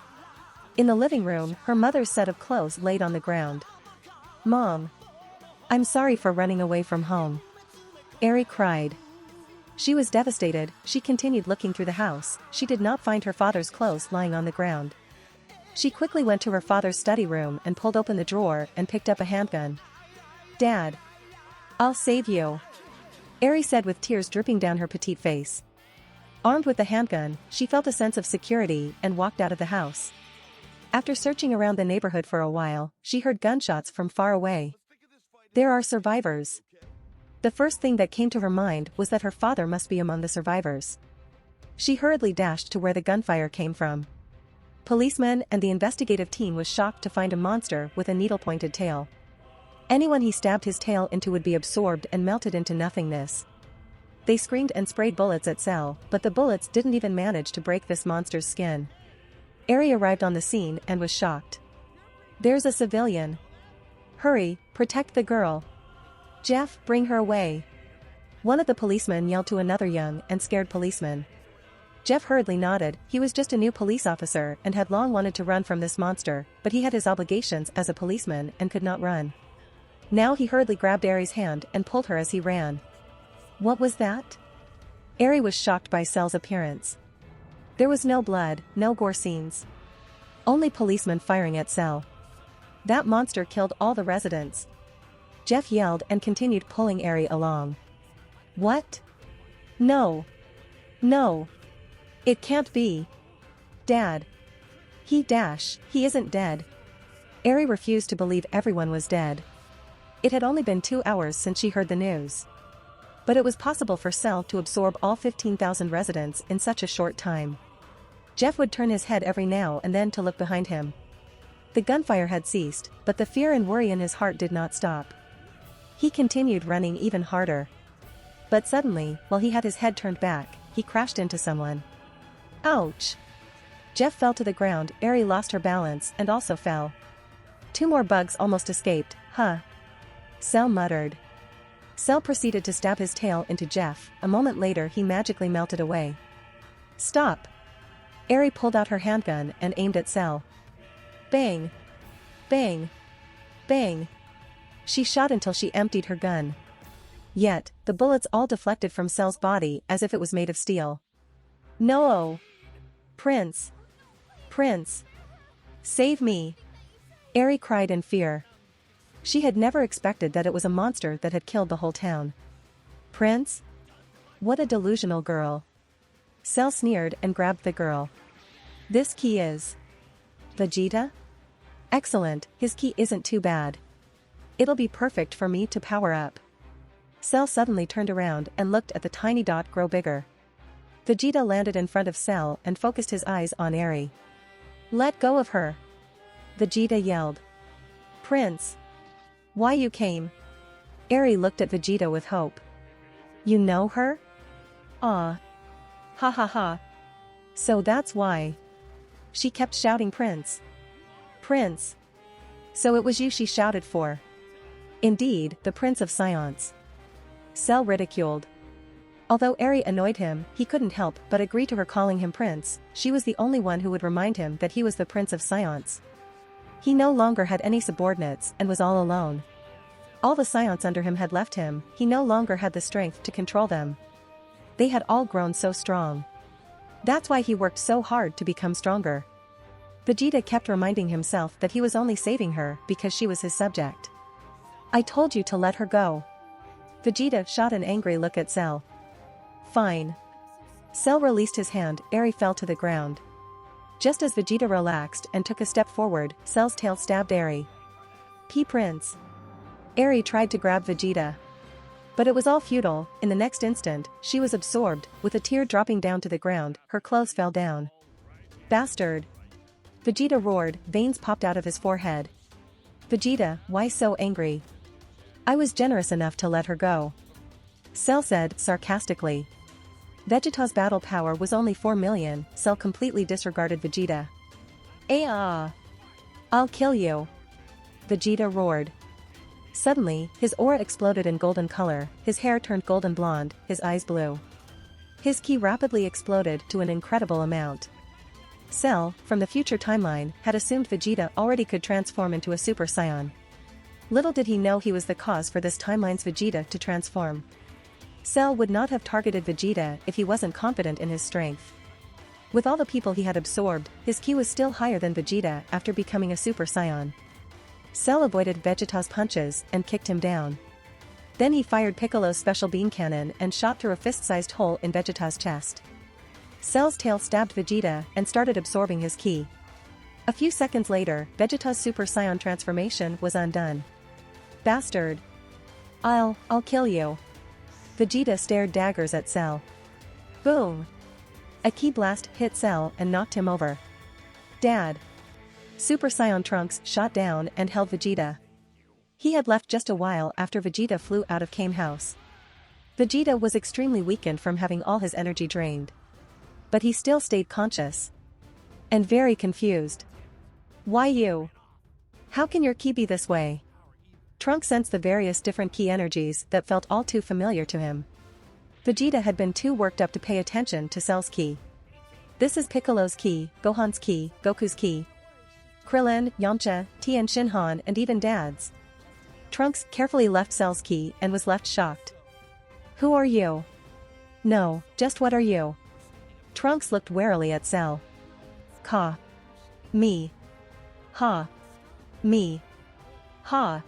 In the living room, her mother's set of clothes laid on the ground. "Mom! I'm sorry for running away from home," Eri cried. She was devastated. She continued looking through the house. She did not find her father's clothes lying on the ground. She quickly went to her father's study room and pulled open the drawer and picked up a handgun. "Dad! I'll save you," Eri said with tears dripping down her petite face. Armed with the handgun, she felt a sense of security and walked out of the house. After searching around the neighborhood for a while, she heard gunshots from far away. There are survivors. The first thing that came to her mind was that her father must be among the survivors. She hurriedly dashed to where the gunfire came from. Policemen and the investigative team was shocked to find a monster with a needle-pointed tail. Anyone he stabbed his tail into would be absorbed and melted into nothingness. They screamed and sprayed bullets at Cell, but the bullets didn't even manage to break this monster's skin. Ari arrived on the scene and was shocked. There's a civilian. Hurry, protect the girl. Jeff, bring her away. One of the policemen yelled to another young and scared policeman. Jeff hurriedly nodded. He was just a new police officer and had long wanted to run from this monster, but he had his obligations as a policeman and could not run. Now he hurriedly grabbed Ari's hand and pulled her as he ran. What was that? Ari was shocked by Cell's appearance. There was no blood, no gore scenes. Only policemen firing at Cell. That monster killed all the residents. Jeff yelled and continued pulling Ari along. What? No. No. It can't be. Dad. He isn't dead. Ari refused to believe everyone was dead. It had only been 2 hours since she heard the news. But it was possible for Cell to absorb all 15,000 residents in such a short time. Jeff would turn his head every now and then to look behind him. The gunfire had ceased, but the fear and worry in his heart did not stop. He continued running even harder. But suddenly, while he had his head turned back, he crashed into someone. Ouch! Jeff fell to the ground. Ari lost her balance and also fell. 2 more bugs almost escaped, huh? Cell muttered. Cell proceeded to stab his tail into Jeff. A moment later he magically melted away. Stop! Ari pulled out her handgun and aimed at Cell. Bang! Bang! Bang! She shot until she emptied her gun. Yet, the bullets all deflected from Cell's body as if it was made of steel. No! Prince! Prince! Save me! Ari cried in fear. She had never expected that it was a monster that had killed the whole town. Prince? What a delusional girl. Cell sneered and grabbed the girl. This key is... Vegeta? Excellent, his key isn't too bad. It'll be perfect for me to power up. Cell suddenly turned around and looked at the tiny dot grow bigger. Vegeta landed in front of Cell and focused his eyes on Ari. Let go of her! Vegeta yelled. Prince! Why you came? Ari looked at Vegeta with hope. You know her? Ah. Ha ha ha. So that's why. She kept shouting Prince. Prince. So it was you she shouted for. Indeed, the Prince of Science. Cell ridiculed. Although Ari annoyed him, he couldn't help but agree to her calling him Prince. She was the only one who would remind him that he was the Prince of Science. He no longer had any subordinates and was all alone. All the Science under him had left him. He no longer had the strength to control them. They had all grown so strong. That's why he worked so hard to become stronger. Vegeta kept reminding himself that he was only saving her because she was his subject. I told you to let her go. Vegeta shot an angry look at Cell. Fine. Cell released his hand. Ari fell to the ground. Just as Vegeta relaxed and took a step forward, Cell's tail stabbed Ari. Prince. Ari tried to grab Vegeta. But it was all futile. In the next instant, she was absorbed. With a tear dropping down to the ground, her clothes fell down. Bastard! Vegeta roared, veins popped out of his forehead. Vegeta, why so angry? I was generous enough to let her go. Cell said, sarcastically. Vegeta's battle power was only 4 million, Cell completely disregarded Vegeta. I'll kill you! Vegeta roared. Suddenly, his aura exploded in golden color, his hair turned golden blonde, his eyes blue. His ki rapidly exploded to an incredible amount. Cell, from the future timeline, had assumed Vegeta already could transform into a Super Saiyan. Little did he know he was the cause for this timeline's Vegeta to transform. Cell would not have targeted Vegeta if he wasn't confident in his strength. With all the people he had absorbed, his ki was still higher than Vegeta after becoming a Super Saiyan. Cell avoided Vegeta's punches and kicked him down. Then he fired Piccolo's special beam cannon and shot through a fist-sized hole in Vegeta's chest. Cell's tail stabbed Vegeta and started absorbing his ki. A few seconds later, Vegeta's Super Saiyan transformation was undone. Bastard! I'll kill you. Vegeta stared daggers at Cell. Boom! A ki blast hit Cell and knocked him over. Dad! Super Saiyan Trunks shot down and held Vegeta. He had left just a while after Vegeta flew out of Kame House. Vegeta was extremely weakened from having all his energy drained. But he still stayed conscious. And very confused. Why you? How can your ki be this way? Trunks sensed the various different ki energies that felt all too familiar to him. Vegeta had been too worked up to pay attention to Cell's ki. This is Piccolo's ki, Gohan's ki, Goku's ki, Krillin, Yamcha, Tien Shinhan and even Dad's. Trunks carefully left Cell's ki and was left shocked. Who are you? No, just what are you? Trunks looked warily at Cell. Ka. Me. Ha. Me. Ha.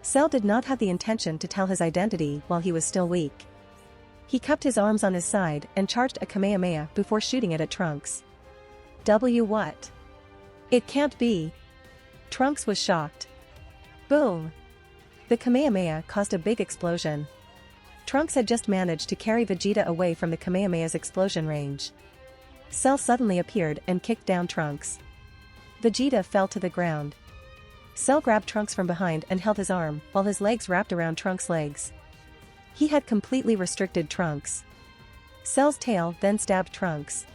Cell did not have the intention to tell his identity while he was still weak. He cupped his arms on his side and charged a Kamehameha before shooting it at Trunks. What? It can't be. Trunks was shocked. Boom! The Kamehameha caused a big explosion. Trunks had just managed to carry Vegeta away from the Kamehameha's explosion range. Cell suddenly appeared and kicked down Trunks. Vegeta fell to the ground. Cell grabbed Trunks from behind and held his arm while his legs wrapped around Trunks' legs. He had completely restricted Trunks. Cell's tail then stabbed Trunks.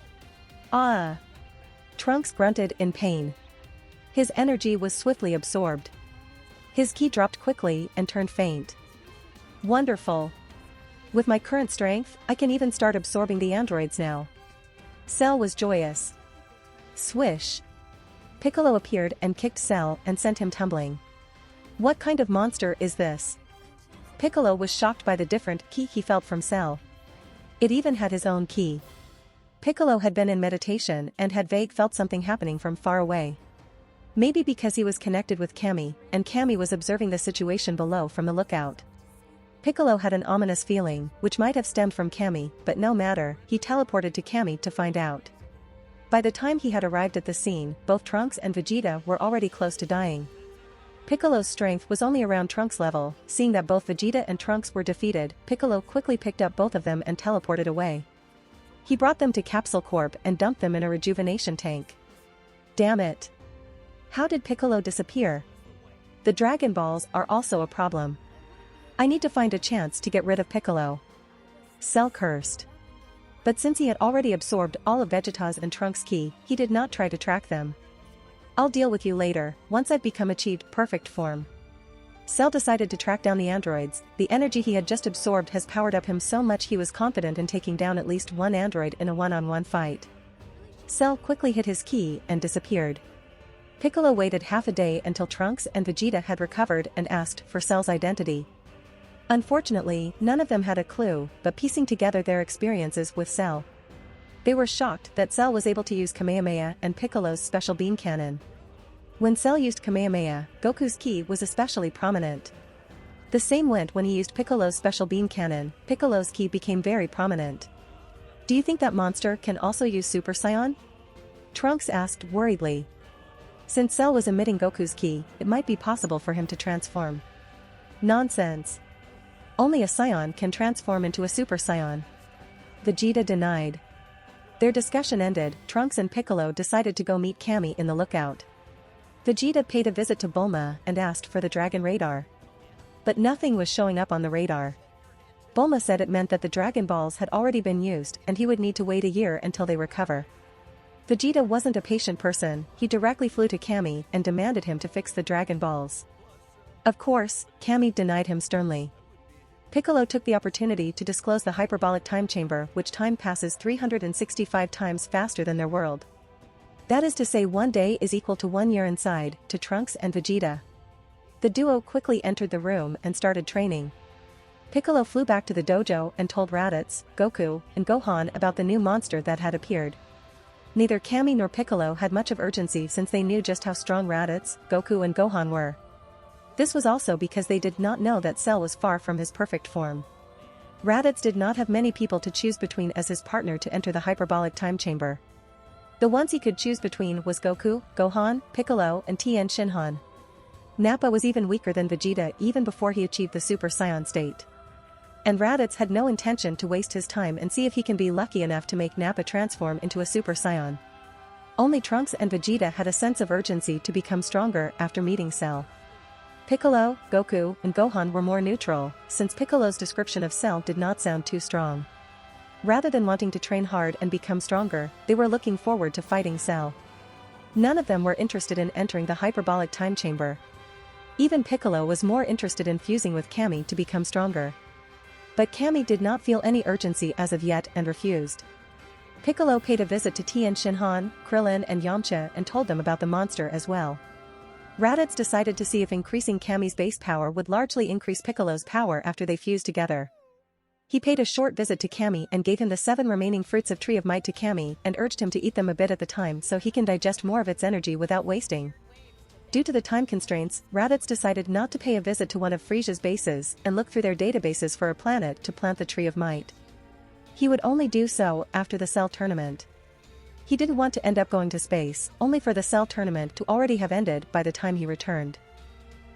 Ah! Trunks grunted in pain. His energy was swiftly absorbed. His ki dropped quickly and turned faint. Wonderful! With my current strength, I can even start absorbing the androids now. Cell was joyous. Swish! Piccolo appeared and kicked Cell and sent him tumbling. What kind of monster is this? Piccolo was shocked by the different ki he felt from Cell. It even had his own ki. Piccolo had been in meditation and had vague felt something happening from far away. Maybe because he was connected with Cammy, and Cammy was observing the situation below from the lookout. Piccolo had an ominous feeling, which might have stemmed from Cammy, but no matter, he teleported to Cammy to find out. By the time he had arrived at the scene, both Trunks and Vegeta were already close to dying. Piccolo's strength was only around Trunks' level. Seeing that both Vegeta and Trunks were defeated, Piccolo quickly picked up both of them and teleported away. He brought them to Capsule Corp and dumped them in a rejuvenation tank. Damn it! How did Piccolo disappear? The Dragon Balls are also a problem. I need to find a chance to get rid of Piccolo. Cell cursed. But since he had already absorbed all of Vegeta's and Trunks' ki, he did not try to track them. I'll deal with you later, once I've become achieved perfect form. Cell decided to track down the androids. The energy he had just absorbed has powered up him so much he was confident in taking down at least one android in a one-on-one fight. Cell quickly hit his ki and disappeared. Piccolo waited half a day until Trunks and Vegeta had recovered and asked for Cell's identity. Unfortunately, none of them had a clue, but piecing together their experiences with Cell, they were shocked that Cell was able to use Kamehameha and Piccolo's special beam cannon. When Cell used Kamehameha, Goku's ki was especially prominent. The same went when he used Piccolo's special beam cannon. Piccolo's ki became very prominent. Do you think that monster can also use Super Saiyan? Trunks asked worriedly. Since Cell was emitting Goku's ki, it might be possible for him to transform. Nonsense. Only a Saiyan can transform into a Super Saiyan. Vegeta denied. Their discussion ended. Trunks and Piccolo decided to go meet Cammy in the lookout. Vegeta paid a visit to Bulma and asked for the Dragon Radar. But nothing was showing up on the radar. Bulma said it meant that the Dragon Balls had already been used and he would need to wait a year until they recover. Vegeta wasn't a patient person. He directly flew to Cammy and demanded him to fix the Dragon Balls. Of course, Cammy denied him sternly. Piccolo took the opportunity to disclose the hyperbolic time chamber, which time passes 365 times faster than their world. That is to say, 1 day is equal to 1 year inside, to Trunks and Vegeta. The duo quickly entered the room and started training. Piccolo flew back to the dojo and told Raditz, Goku, and Gohan about the new monster that had appeared. Neither Cammy nor Piccolo had much of urgency since they knew just how strong Raditz, Goku and Gohan were. This was also because they did not know that Cell was far from his perfect form. Raditz did not have many people to choose between as his partner to enter the hyperbolic time chamber. The ones he could choose between was Goku, Gohan, Piccolo, and Tien Shinhan. Nappa was even weaker than Vegeta even before he achieved the Super Saiyan state. And Raditz had no intention to waste his time and see if he can be lucky enough to make Nappa transform into a Super Saiyan. Only Trunks and Vegeta had a sense of urgency to become stronger after meeting Cell. Piccolo, Goku, and Gohan were more neutral, since Piccolo's description of Cell did not sound too strong. Rather than wanting to train hard and become stronger, they were looking forward to fighting Cell. None of them were interested in entering the hyperbolic time chamber. Even Piccolo was more interested in fusing with Kami to become stronger. But Kami did not feel any urgency as of yet and refused. Piccolo paid a visit to Tien Shinhan, Krillin and Yamcha and told them about the monster as well. Raditz decided to see if increasing Kami's base power would largely increase Piccolo's power after they fused together. He paid a short visit to Kami and gave him the 7 remaining fruits of Tree of Might to Kami and urged him to eat them a bit at the time so he can digest more of its energy without wasting. Due to the time constraints, Raditz decided not to pay a visit to one of Frisia's bases and look through their databases for a planet to plant the Tree of Might. He would only do so after the Cell tournament. He didn't want to end up going to space, only for the Cell tournament to already have ended by the time he returned.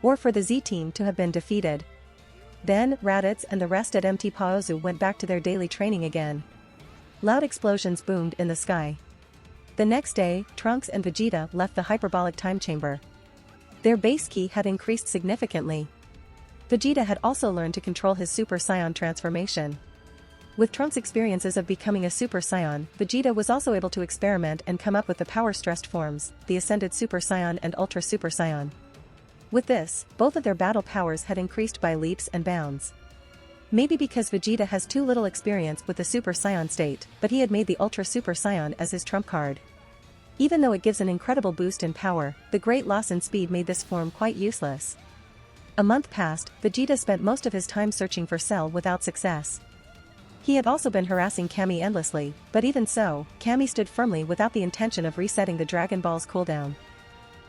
Or for the Z team to have been defeated. Then, Raditz and the rest at MT Paozu went back to their daily training again. Loud explosions boomed in the sky. The next day, Trunks and Vegeta left the hyperbolic time chamber. Their base ki had increased significantly. Vegeta had also learned to control his Super Saiyan transformation. With Trunks' experiences of becoming a Super Saiyan, Vegeta was also able to experiment and come up with the power-stressed forms, the Ascended Super Saiyan and Ultra Super Saiyan. With this, both of their battle powers had increased by leaps and bounds. Maybe because Vegeta has too little experience with the Super Saiyan state, but he had made the Ultra Super Saiyan as his trump card. Even though it gives an incredible boost in power, the great loss in speed made this form quite useless. A month passed, Vegeta spent most of his time searching for Cell without success. He had also been harassing Kami endlessly, but even so, Kami stood firmly without the intention of resetting the Dragon Ball's cooldown.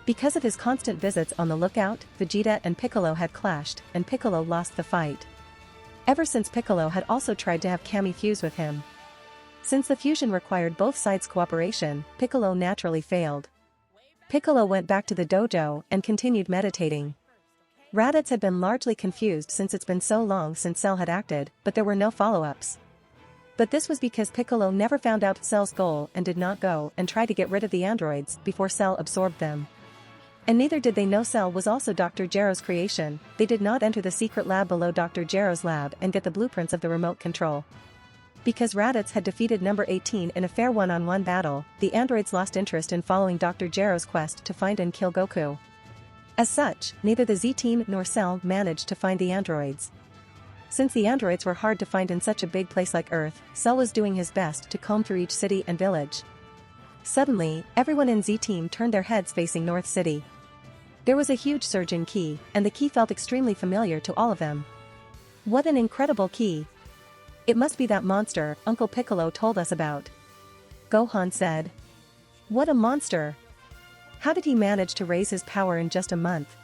Because of his constant visits on the lookout, Vegeta and Piccolo had clashed, and Piccolo lost the fight. Ever since Piccolo had also tried to have Kami fuse with him. Since the fusion required both sides' cooperation, Piccolo naturally failed. Piccolo went back to the dojo and continued meditating. Raditz had been largely confused since it's been so long since Cell had acted, but there were no follow-ups. But this was because Piccolo never found out Cell's goal and did not go and try to get rid of the androids before Cell absorbed them. And neither did they know Cell was also Dr. Gero's creation. They did not enter the secret lab below Dr. Gero's lab and get the blueprints of the remote control. Because Raditz had defeated number 18 in a fair one-on-one battle, the androids lost interest in following Dr. Gero's quest to find and kill Goku. As such, neither the Z-Team nor Cell managed to find the androids. Since the androids were hard to find in such a big place like Earth, Cell was doing his best to comb through each city and village. Suddenly, everyone in Z-Team turned their heads facing North City. There was a huge surge in ki, and the ki felt extremely familiar to all of them. What an incredible ki! It must be that monster Uncle Piccolo told us about. Gohan said. What a monster! How did he manage to raise his power in just a month?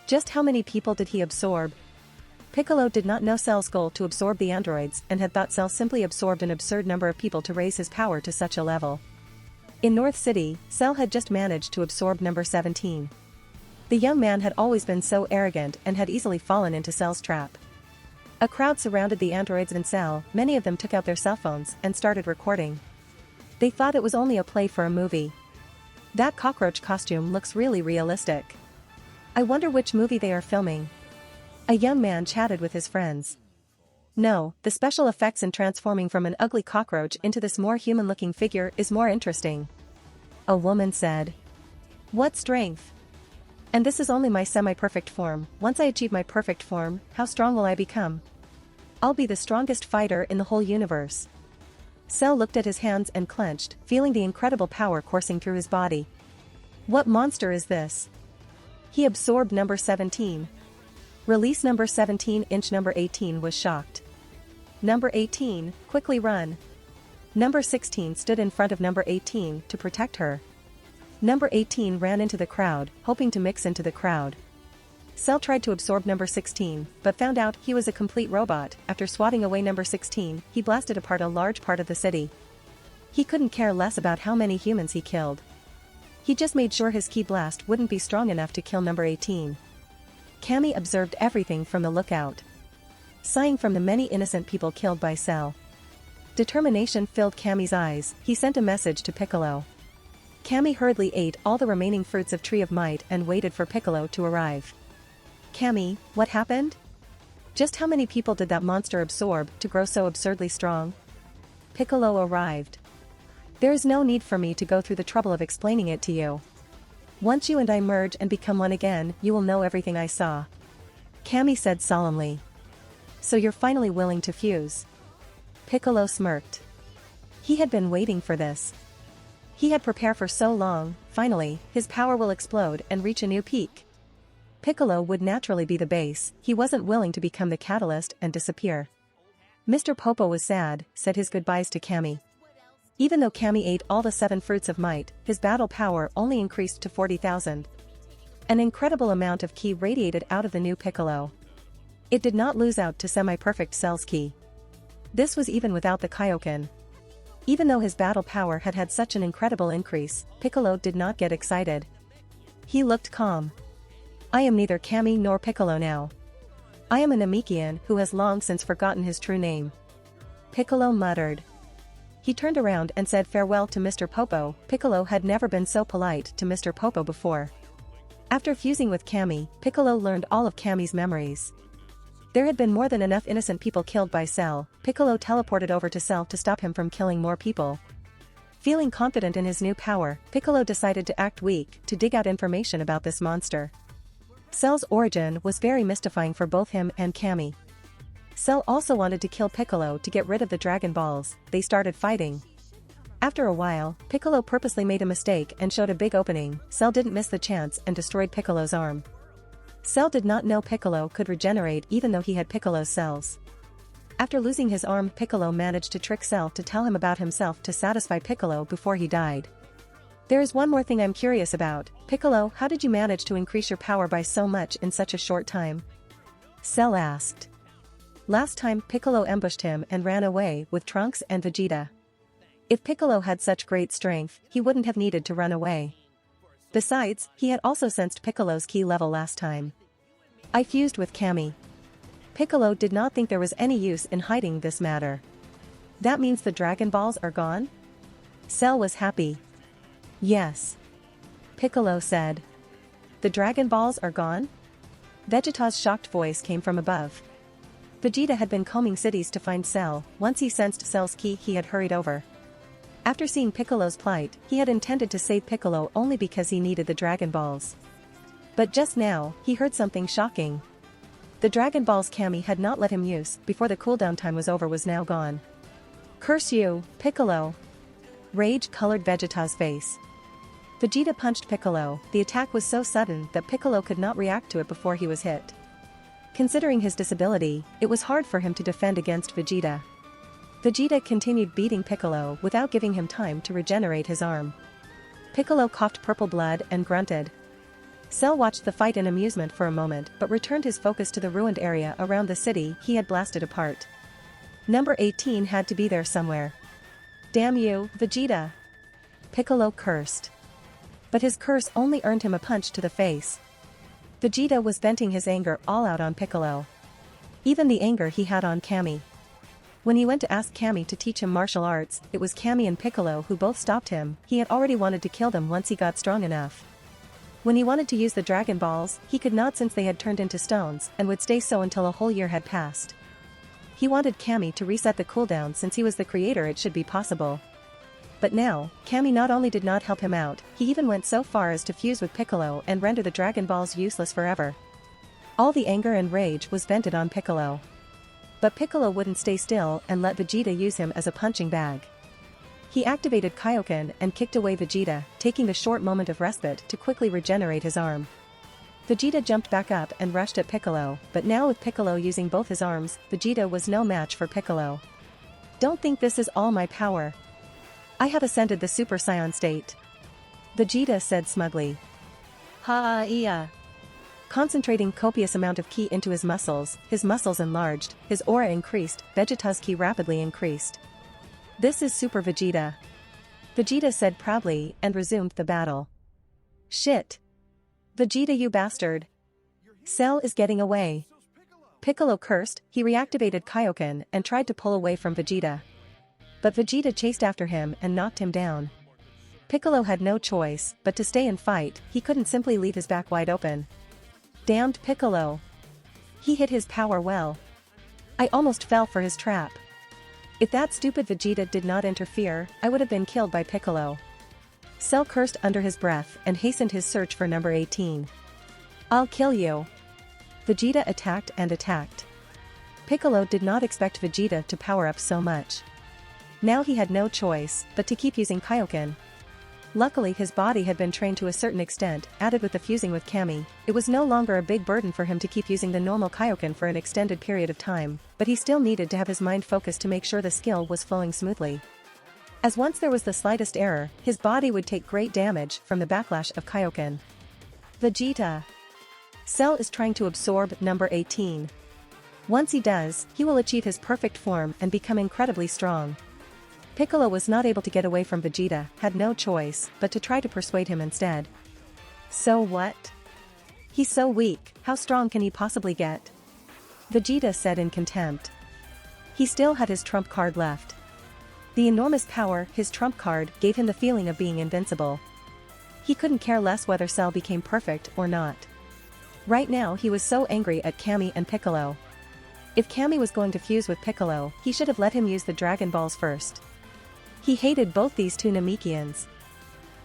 Just how many people did he absorb? Piccolo did not know Cell's goal to absorb the androids and had thought Cell simply absorbed an absurd number of people to raise his power to such a level. In North City, Cell had just managed to absorb number 17. The young man had always been so arrogant and had easily fallen into Cell's trap. A crowd surrounded the androids and Cell, many of them took out their cell phones and started recording. They thought it was only a play for a movie. That cockroach costume looks really realistic. I wonder which movie they are filming. A young man chatted with his friends. No, the special effects in transforming from an ugly cockroach into this more human-looking figure is more interesting. A woman said. What strength! And this is only my semi-perfect form. Once I achieve my perfect form, how strong will I become? I'll be the strongest fighter in the whole universe. Cell looked at his hands and clenched, feeling the incredible power coursing through his body. What monster is this? He absorbed number 17. Release number 17-inch number 18 was shocked. Number 18, quickly run. Number 16 stood in front of number 18 to protect her. Number 18 ran into the crowd, hoping to mix into the crowd. Cell tried to absorb number 16, but found out he was a complete robot. After swatting away number 16, he blasted apart a large part of the city. He couldn't care less about how many humans he killed. He just made sure his ki blast wouldn't be strong enough to kill number 18. Cammy observed everything from the lookout. Sighing from the many innocent people killed by Cell. Determination filled Cammy's eyes. He sent a message to Piccolo. Cammy hurriedly ate all the remaining fruits of Tree of Might and waited for Piccolo to arrive. Cammy, what happened? Just how many people did that monster absorb to grow so absurdly strong? Piccolo arrived. There is no need for me to go through the trouble of explaining it to you. Once you and I merge and become one again, you will know everything I saw. Cammy said solemnly. So you're finally willing to fuse? Piccolo smirked. He had been waiting for this. He had prepared for so long. Finally, his power will explode and reach a new peak. Piccolo would naturally be the base. He wasn't willing to become the catalyst and disappear. Mr. Popo was sad, said his goodbyes to Cammy. Even though Cammy ate all the 7 fruits of might, his battle power only increased to 40,000. An incredible amount of ki radiated out of the new Piccolo. It did not lose out to semi-perfect Cell's ki. This was even without the Kaioken. Even though his battle power had had such an incredible increase, Piccolo did not get excited. He looked calm. I am neither Cammy nor Piccolo now. I am a Namekian who has long since forgotten his true name. Piccolo muttered. He turned around and said farewell to Mr. Popo. Piccolo had never been so polite to Mr. Popo before. After fusing with Cammy, Piccolo learned all of Cammy's memories. There had been more than enough innocent people killed by Cell. Piccolo teleported over to Cell to stop him from killing more people. Feeling confident in his new power, Piccolo decided to act weak to dig out information about this monster. Cell's origin was very mystifying for both him and Cammy. Cell also wanted to kill Piccolo to get rid of the Dragon Balls. They started fighting. After a while, Piccolo purposely made a mistake and showed a big opening. Cell didn't miss the chance and destroyed Piccolo's arm. Cell did not know Piccolo could regenerate even though he had Piccolo's cells. After losing his arm, Piccolo managed to trick Cell to tell him about himself to satisfy Piccolo before he died. There is one more thing I'm curious about. Piccolo, how did you manage to increase your power by so much in such a short time? Cell asked. Last time Piccolo ambushed him and ran away with Trunks and Vegeta. If Piccolo had such great strength, he wouldn't have needed to run away. Besides, he had also sensed Piccolo's ki level last time. I fused with Cammy. Piccolo did not think there was any use in hiding this matter. That means the Dragon Balls are gone? Cell was happy. Yes. Piccolo said. The Dragon Balls are gone? Vegeta's shocked voice came from above. Vegeta had been combing cities to find Cell. Once he sensed Cell's ki, he had hurried over. After seeing Piccolo's plight, he had intended to save Piccolo only because he needed the Dragon Balls. But just now, he heard something shocking. The Dragon Balls Cammy had not let him use before the cooldown time was over was now gone. Curse you, Piccolo! Rage colored Vegeta's face. Vegeta punched Piccolo. The attack was so sudden that Piccolo could not react to it before he was hit. Considering his disability, it was hard for him to defend against Vegeta. Vegeta continued beating Piccolo without giving him time to regenerate his arm. Piccolo coughed purple blood and grunted. Cell watched the fight in amusement for a moment but returned his focus to the ruined area around the city he had blasted apart. Number 18 had to be there somewhere. Damn you, Vegeta! Piccolo cursed. But his curse only earned him a punch to the face. Vegeta was venting his anger all out on Piccolo. Even the anger he had on Cammy. When he went to ask Cammy to teach him martial arts, it was Cammy and Piccolo who both stopped him. He had already wanted to kill them once he got strong enough. When he wanted to use the Dragon Balls, he could not since they had turned into stones and would stay so until a whole year had passed. He wanted Cammy to reset the cooldown since he was the creator, it should be possible. But now, Cammy not only did not help him out, he even went so far as to fuse with Piccolo and render the Dragon Balls useless forever. All the anger and rage was vented on Piccolo. But Piccolo wouldn't stay still and let Vegeta use him as a punching bag. He activated Kaioken and kicked away Vegeta, taking a short moment of respite to quickly regenerate his arm. Vegeta jumped back up and rushed at Piccolo, but now with Piccolo using both his arms, Vegeta was no match for Piccolo. Don't think this is all my power. I have ascended the Super Saiyan state. Vegeta said smugly. Ha-yeah. Concentrating copious amount of ki into his muscles enlarged, his aura increased, Vegeta's ki rapidly increased. This is Super Vegeta. Vegeta said proudly and resumed the battle. Shit. Vegeta, you bastard. Cell is getting away. Piccolo cursed, he reactivated Kaioken and tried to pull away from Vegeta. But Vegeta chased after him and knocked him down. Piccolo had no choice but to stay and fight, he couldn't simply leave his back wide open. Damned Piccolo. He hid his power well. I almost fell for his trap. If that stupid Vegeta did not interfere, I would have been killed by Piccolo. Cell cursed under his breath and hastened his search for number 18. I'll kill you. Vegeta attacked and attacked. Piccolo did not expect Vegeta to power up so much. Now he had no choice but to keep using Kaioken. Luckily his body had been trained to a certain extent, added with the fusing with Kami, it was no longer a big burden for him to keep using the normal Kaioken for an extended period of time, but he still needed to have his mind focused to make sure the skill was flowing smoothly. As once there was the slightest error, his body would take great damage from the backlash of Kaioken. Vegeta. Cell is trying to absorb number 18. Once he does, he will achieve his perfect form and become incredibly strong. Piccolo was not able to get away from Vegeta, had no choice but to try to persuade him instead. So what? He's so weak, how strong can he possibly get? Vegeta said in contempt. He still had his trump card left. The enormous power his trump card gave him the feeling of being invincible. He couldn't care less whether Cell became perfect or not. Right now he was so angry at Kami and Piccolo. If Kami was going to fuse with Piccolo, he should have let him use the Dragon Balls first. He hated both these two Namekians.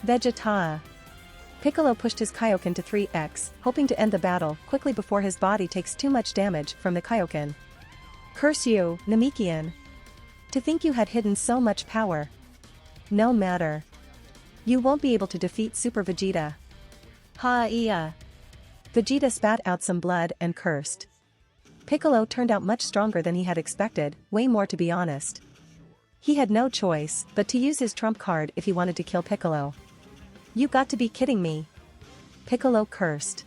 Vegeta. Piccolo pushed his Kaioken to 3x, hoping to end the battle quickly before his body takes too much damage from the Kaioken. Curse you, Namekian. To think you had hidden so much power. No matter. You won't be able to defeat Super Vegeta. Ha-iya. Vegeta spat out some blood and cursed. Piccolo turned out much stronger than he had expected, way more to be honest. He had no choice but to use his trump card if he wanted to kill Piccolo. You got to be kidding me. Piccolo cursed.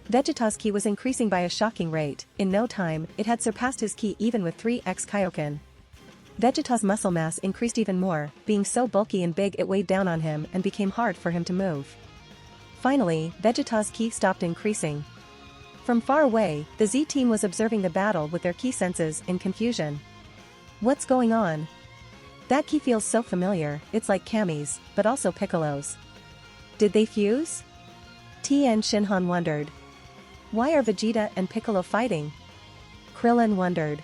Vegeta's ki was increasing by a shocking rate, in no time, it had surpassed his ki even with 3x Kaioken. Vegeta's muscle mass increased even more, being so bulky and big it weighed down on him and became hard for him to move. Finally, Vegeta's ki stopped increasing. From far away, the Z-team was observing the battle with their ki senses in confusion. What's going on? That ki feels so familiar, it's like Kami's, but also Piccolo's. Did they fuse? Tien Shinhan wondered. Why are Vegeta and Piccolo fighting? Krillin wondered.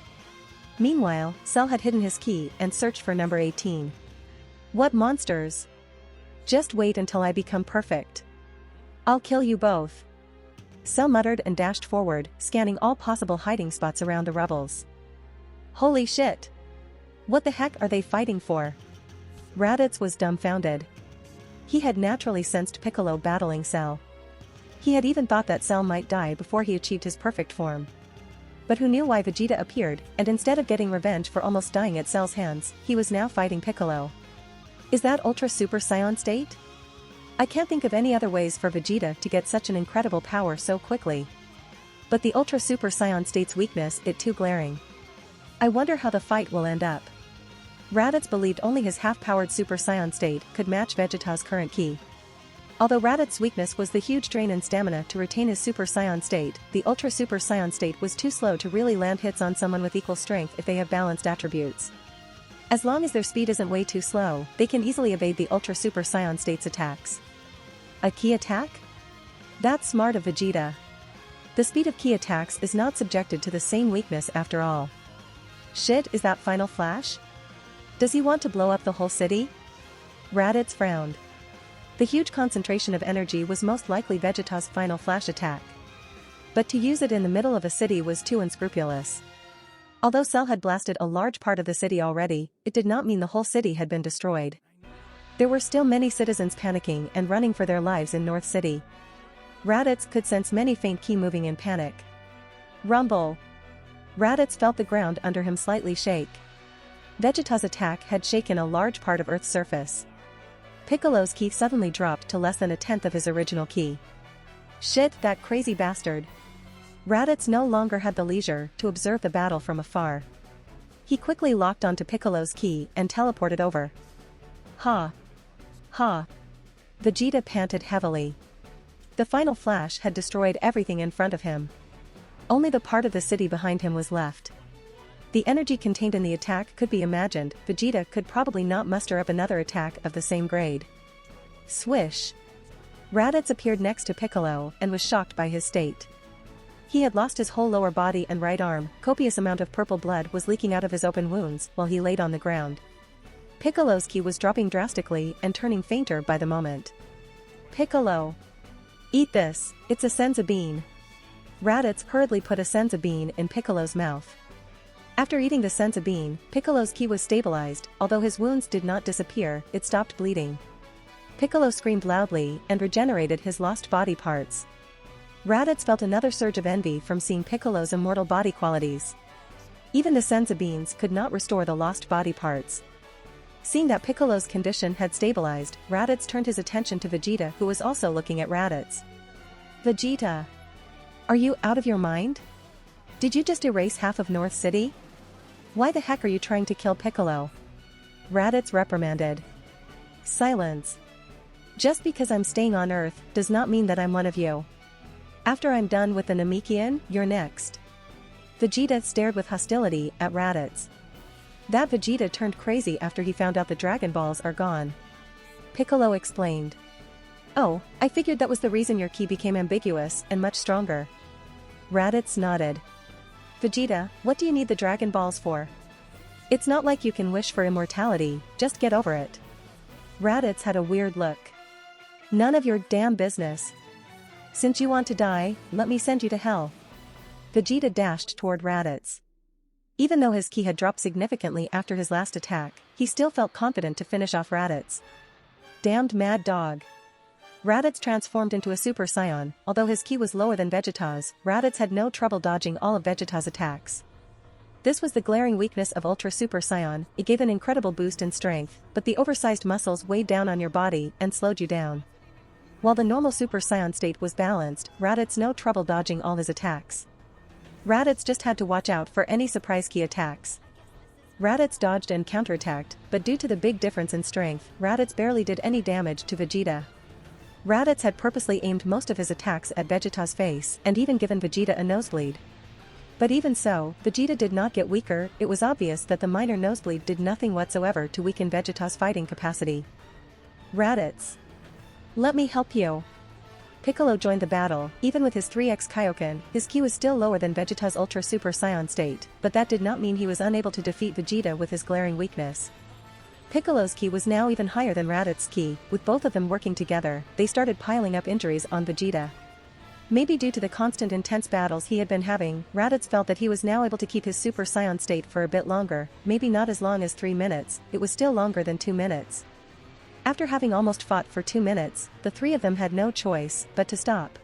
Meanwhile, Cell had hidden his ki and searched for number 18. What monsters? Just wait until I become perfect. I'll kill you both. Cell muttered and dashed forward, scanning all possible hiding spots around the rebels. Holy shit! What the heck are they fighting for? Raditz was dumbfounded. He had naturally sensed Piccolo battling Cell. He had even thought that Cell might die before he achieved his perfect form. But who knew why Vegeta appeared, and instead of getting revenge for almost dying at Cell's hands, he was now fighting Piccolo. Is that Ultra Super Saiyan state? I can't think of any other ways for Vegeta to get such an incredible power so quickly. But the Ultra Super Saiyan state's weakness is too glaring. I wonder how the fight will end up. Raditz believed only his half-powered Super Saiyan state could match Vegeta's current ki. Although Raditz's weakness was the huge drain in stamina to retain his Super Saiyan state, the Ultra Super Saiyan state was too slow to really land hits on someone with equal strength if they have balanced attributes. As long as their speed isn't way too slow, they can easily evade the Ultra Super Saiyan state's attacks. A ki attack? That's smart of Vegeta. The speed of ki attacks is not subjected to the same weakness after all. Shit, is that Final Flash? Does he want to blow up the whole city? Raditz frowned. The huge concentration of energy was most likely Vegeta's Final Flash attack. But to use it in the middle of a city was too unscrupulous. Although Cell had blasted a large part of the city already, it did not mean the whole city had been destroyed. There were still many citizens panicking and running for their lives in North City. Raditz could sense many faint ki moving in panic. Rumble! Raditz felt the ground under him slightly shake. Vegeta's attack had shaken a large part of Earth's surface. Piccolo's ki suddenly dropped to less than a tenth of his original ki. Shit, that crazy bastard. Raditz no longer had the leisure to observe the battle from afar. He quickly locked onto Piccolo's ki and teleported over. Ha! Ha! Vegeta panted heavily. The final flash had destroyed everything in front of him. Only the part of the city behind him was left. The energy contained in the attack could be imagined. Vegeta could probably not muster up another attack of the same grade. Swish! Raditz appeared next to Piccolo and was shocked by his state. He had lost his whole lower body and right arm. Copious amount of purple blood was leaking out of his open wounds while he laid on the ground. Piccolo's ki was dropping drastically and turning fainter by the moment. Piccolo! Eat this, it's a senza bean. Raditz hurriedly put a senza bean in Piccolo's mouth. After eating the senza bean, Piccolo's ki was stabilized. Although his wounds did not disappear, it stopped bleeding. Piccolo screamed loudly and regenerated his lost body parts. Raditz felt another surge of envy from seeing Piccolo's immortal body qualities. Even the senza beans could not restore the lost body parts. Seeing that Piccolo's condition had stabilized, Raditz turned his attention to Vegeta, who was also looking at Raditz. Vegeta! Are you out of your mind? Did you just erase half of North City? Why the heck are you trying to kill Piccolo? Raditz reprimanded. Silence. Just because I'm staying on Earth does not mean that I'm one of you. After I'm done with the Namekian, you're next. Vegeta stared with hostility at Raditz. That Vegeta turned crazy after he found out the Dragon Balls are gone. Piccolo explained. Oh, I figured that was the reason your ki became ambiguous and much stronger. Raditz nodded. Vegeta, what do you need the Dragon Balls for? It's not like you can wish for immortality, just get over it. Raditz had a weird look. None of your damn business. Since you want to die, let me send you to hell. Vegeta dashed toward Raditz. Even though his ki had dropped significantly after his last attack, he still felt confident to finish off Raditz. Damned mad dog. Raditz transformed into a Super Saiyan. Although his ki was lower than Vegeta's, Raditz had no trouble dodging all of Vegeta's attacks. This was the glaring weakness of Ultra Super Saiyan. It gave an incredible boost in strength, but the oversized muscles weighed down on your body and slowed you down. While the normal Super Saiyan state was balanced, Raditz no trouble dodging all his attacks. Raditz just had to watch out for any surprise ki attacks. Raditz dodged and counterattacked, but due to the big difference in strength, Raditz barely did any damage to Vegeta. Raditz had purposely aimed most of his attacks at Vegeta's face and even given Vegeta a nosebleed. But even so, Vegeta did not get weaker. It was obvious that the minor nosebleed did nothing whatsoever to weaken Vegeta's fighting capacity. Raditz. Let me help you. Piccolo joined the battle. Even with his 3x Kaioken, his ki was still lower than Vegeta's Ultra Super Saiyan state, but that did not mean he was unable to defeat Vegeta with his glaring weakness. Piccolo's ki was now even higher than Raditz's ki. With both of them working together, they started piling up injuries on Vegeta. Maybe due to the constant intense battles he had been having, Raditz felt that he was now able to keep his Super Saiyan state for a bit longer. Maybe not as long as 3 minutes, it was still longer than 2 minutes. After having almost fought for 2 minutes, the three of them had no choice but to stop.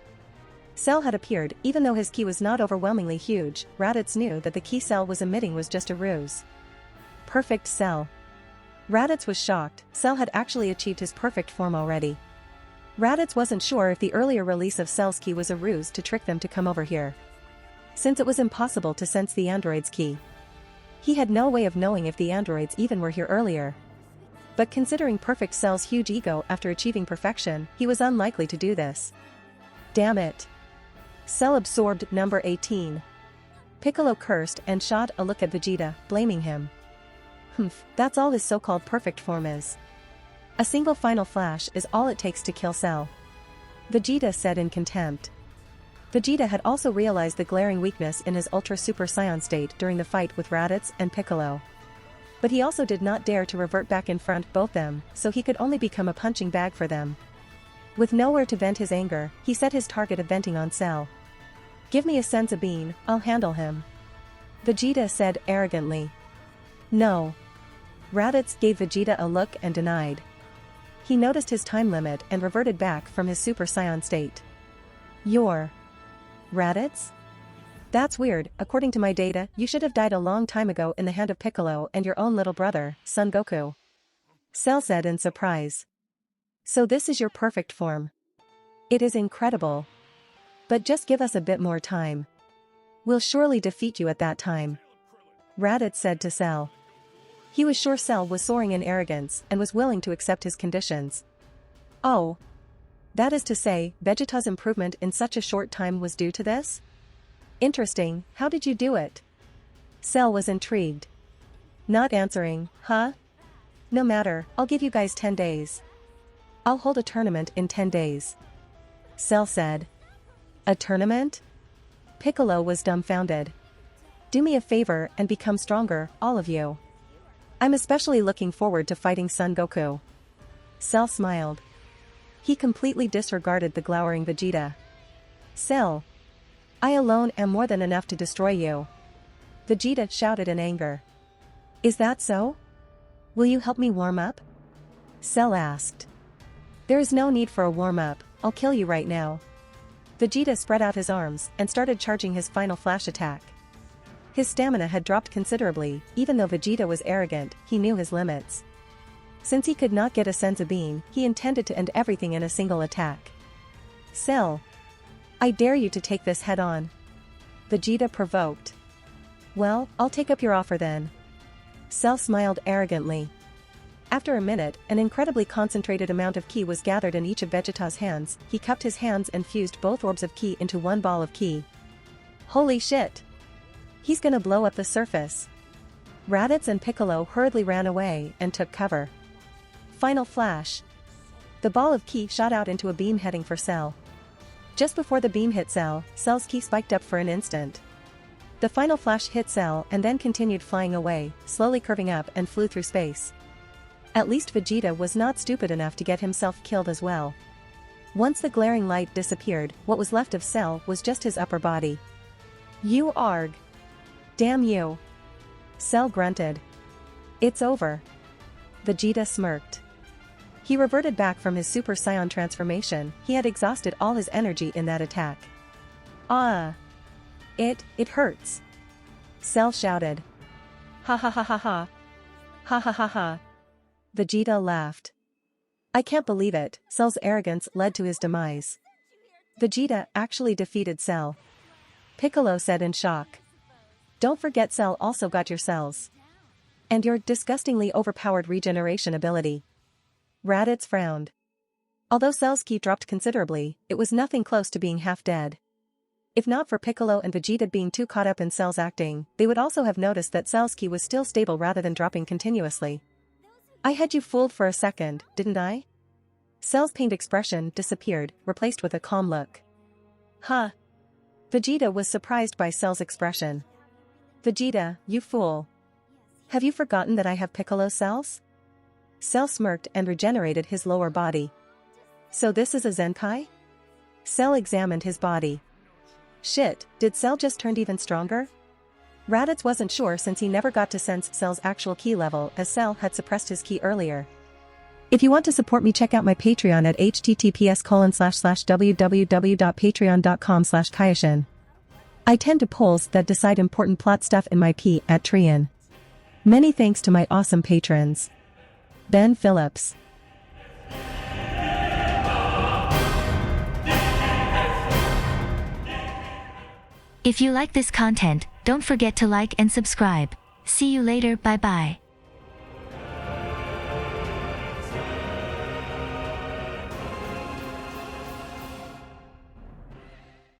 Cell had appeared. Even though his ki was not overwhelmingly huge, Raditz knew that the ki Cell was emitting was just a ruse. Perfect Cell. Raditz was shocked. Cell had actually achieved his perfect form already. Raditz wasn't sure if the earlier release of Cell's ki was a ruse to trick them to come over here, since it was impossible to sense the android's ki. He had no way of knowing if the androids even were here earlier. But considering Perfect Cell's huge ego after achieving perfection, he was unlikely to do this. Damn it. Cell absorbed number 18. Piccolo cursed and shot a look at Vegeta, blaming him. Humph, that's all his so-called perfect form is. A single final flash is all it takes to kill Cell. Vegeta said in contempt. Vegeta had also realized the glaring weakness in his Ultra Super Saiyan state during the fight with Raditz and Piccolo. But he also did not dare to revert back in front both them, so he could only become a punching bag for them. With nowhere to vent his anger, he set his target of venting on Cell. Give me a senza bean, I'll handle him. Vegeta said arrogantly. No. Raditz gave Vegeta a look and denied. He noticed his time limit and reverted back from his Super Saiyan state. You're Raditz? That's weird. According to my data, you should have died a long time ago in the hand of Piccolo and your own little brother, Son Goku. Cell said in surprise. So this is your perfect form. It is incredible. But just give us a bit more time. We'll surely defeat you at that time. Raditz said to Cell. He was sure Cell was soaring in arrogance and was willing to accept his conditions. Oh. That is to say, Vegeta's improvement in such a short time was due to this? Interesting, how did you do it? Cell was intrigued. Not answering, huh? No matter, I'll give you guys 10 days. I'll hold a tournament in 10 days. Cell said. A tournament? Piccolo was dumbfounded. Do me a favor and become stronger, all of you. I'm especially looking forward to fighting Son Goku. Cell smiled. He completely disregarded the glowering Vegeta. Cell. I alone am more than enough to destroy you. Vegeta shouted in anger. Is that so? Will you help me warm up? Cell asked. There is no need for a warm-up, I'll kill you right now. Vegeta spread out his arms and started charging his final flash attack. His stamina had dropped considerably, even though Vegeta was arrogant, he knew his limits. Since he could not get a senzu bean, he intended to end everything in a single attack. Cell. I dare you to take this head on. Vegeta provoked. Well, I'll take up your offer then. Cell smiled arrogantly. After a minute, an incredibly concentrated amount of ki was gathered in each of Vegeta's hands. He cupped his hands and fused both orbs of ki into one ball of ki. Holy shit! He's gonna blow up the surface. Raditz and Piccolo hurriedly ran away and took cover. Final flash. The ball of ki shot out into a beam heading for Cell. Just before the beam hit Cell, Cell's ki spiked up for an instant. The final flash hit Cell and then continued flying away, slowly curving up and flew through space. At least Vegeta was not stupid enough to get himself killed as well. Once the glaring light disappeared, what was left of Cell was just his upper body. You arg. Damn you. Cell grunted. It's over. Vegeta smirked. He reverted back from his Super Saiyan transformation. He had exhausted all his energy in that attack. Ah. It hurts. Cell shouted. Ha ha ha ha ha. Ha ha ha ha. Vegeta laughed. I can't believe it, Cell's arrogance led to his demise. Vegeta actually defeated Cell. Piccolo said in shock. Don't forget Cell also got your cells. And your disgustingly overpowered regeneration ability. Raditz frowned. Although Cell's ki dropped considerably, it was nothing close to being half dead. If not for Piccolo and Vegeta being too caught up in Cell's acting, they would also have noticed that Cell's ki was still stable rather than dropping continuously. I had you fooled for a second, didn't I? Cell's pained expression disappeared, replaced with a calm look. Huh. Vegeta was surprised by Cell's expression. Vegeta, you fool. Have you forgotten that I have Piccolo cells? Cell smirked and regenerated his lower body. So this is a Zenkai? Cell examined his body. Shit, did Cell just turn even stronger? Raditz wasn't sure since he never got to sense Cell's actual ki level as Cell had suppressed his ki earlier. If you want to support me, check out my Patreon at https://www.patreon.com/Kaioshin. I tend to polls that decide important plot stuff in my P at Trian. Many thanks to my awesome patrons. Ben Phillips. If you like this content, don't forget to like and subscribe. See you later, bye bye.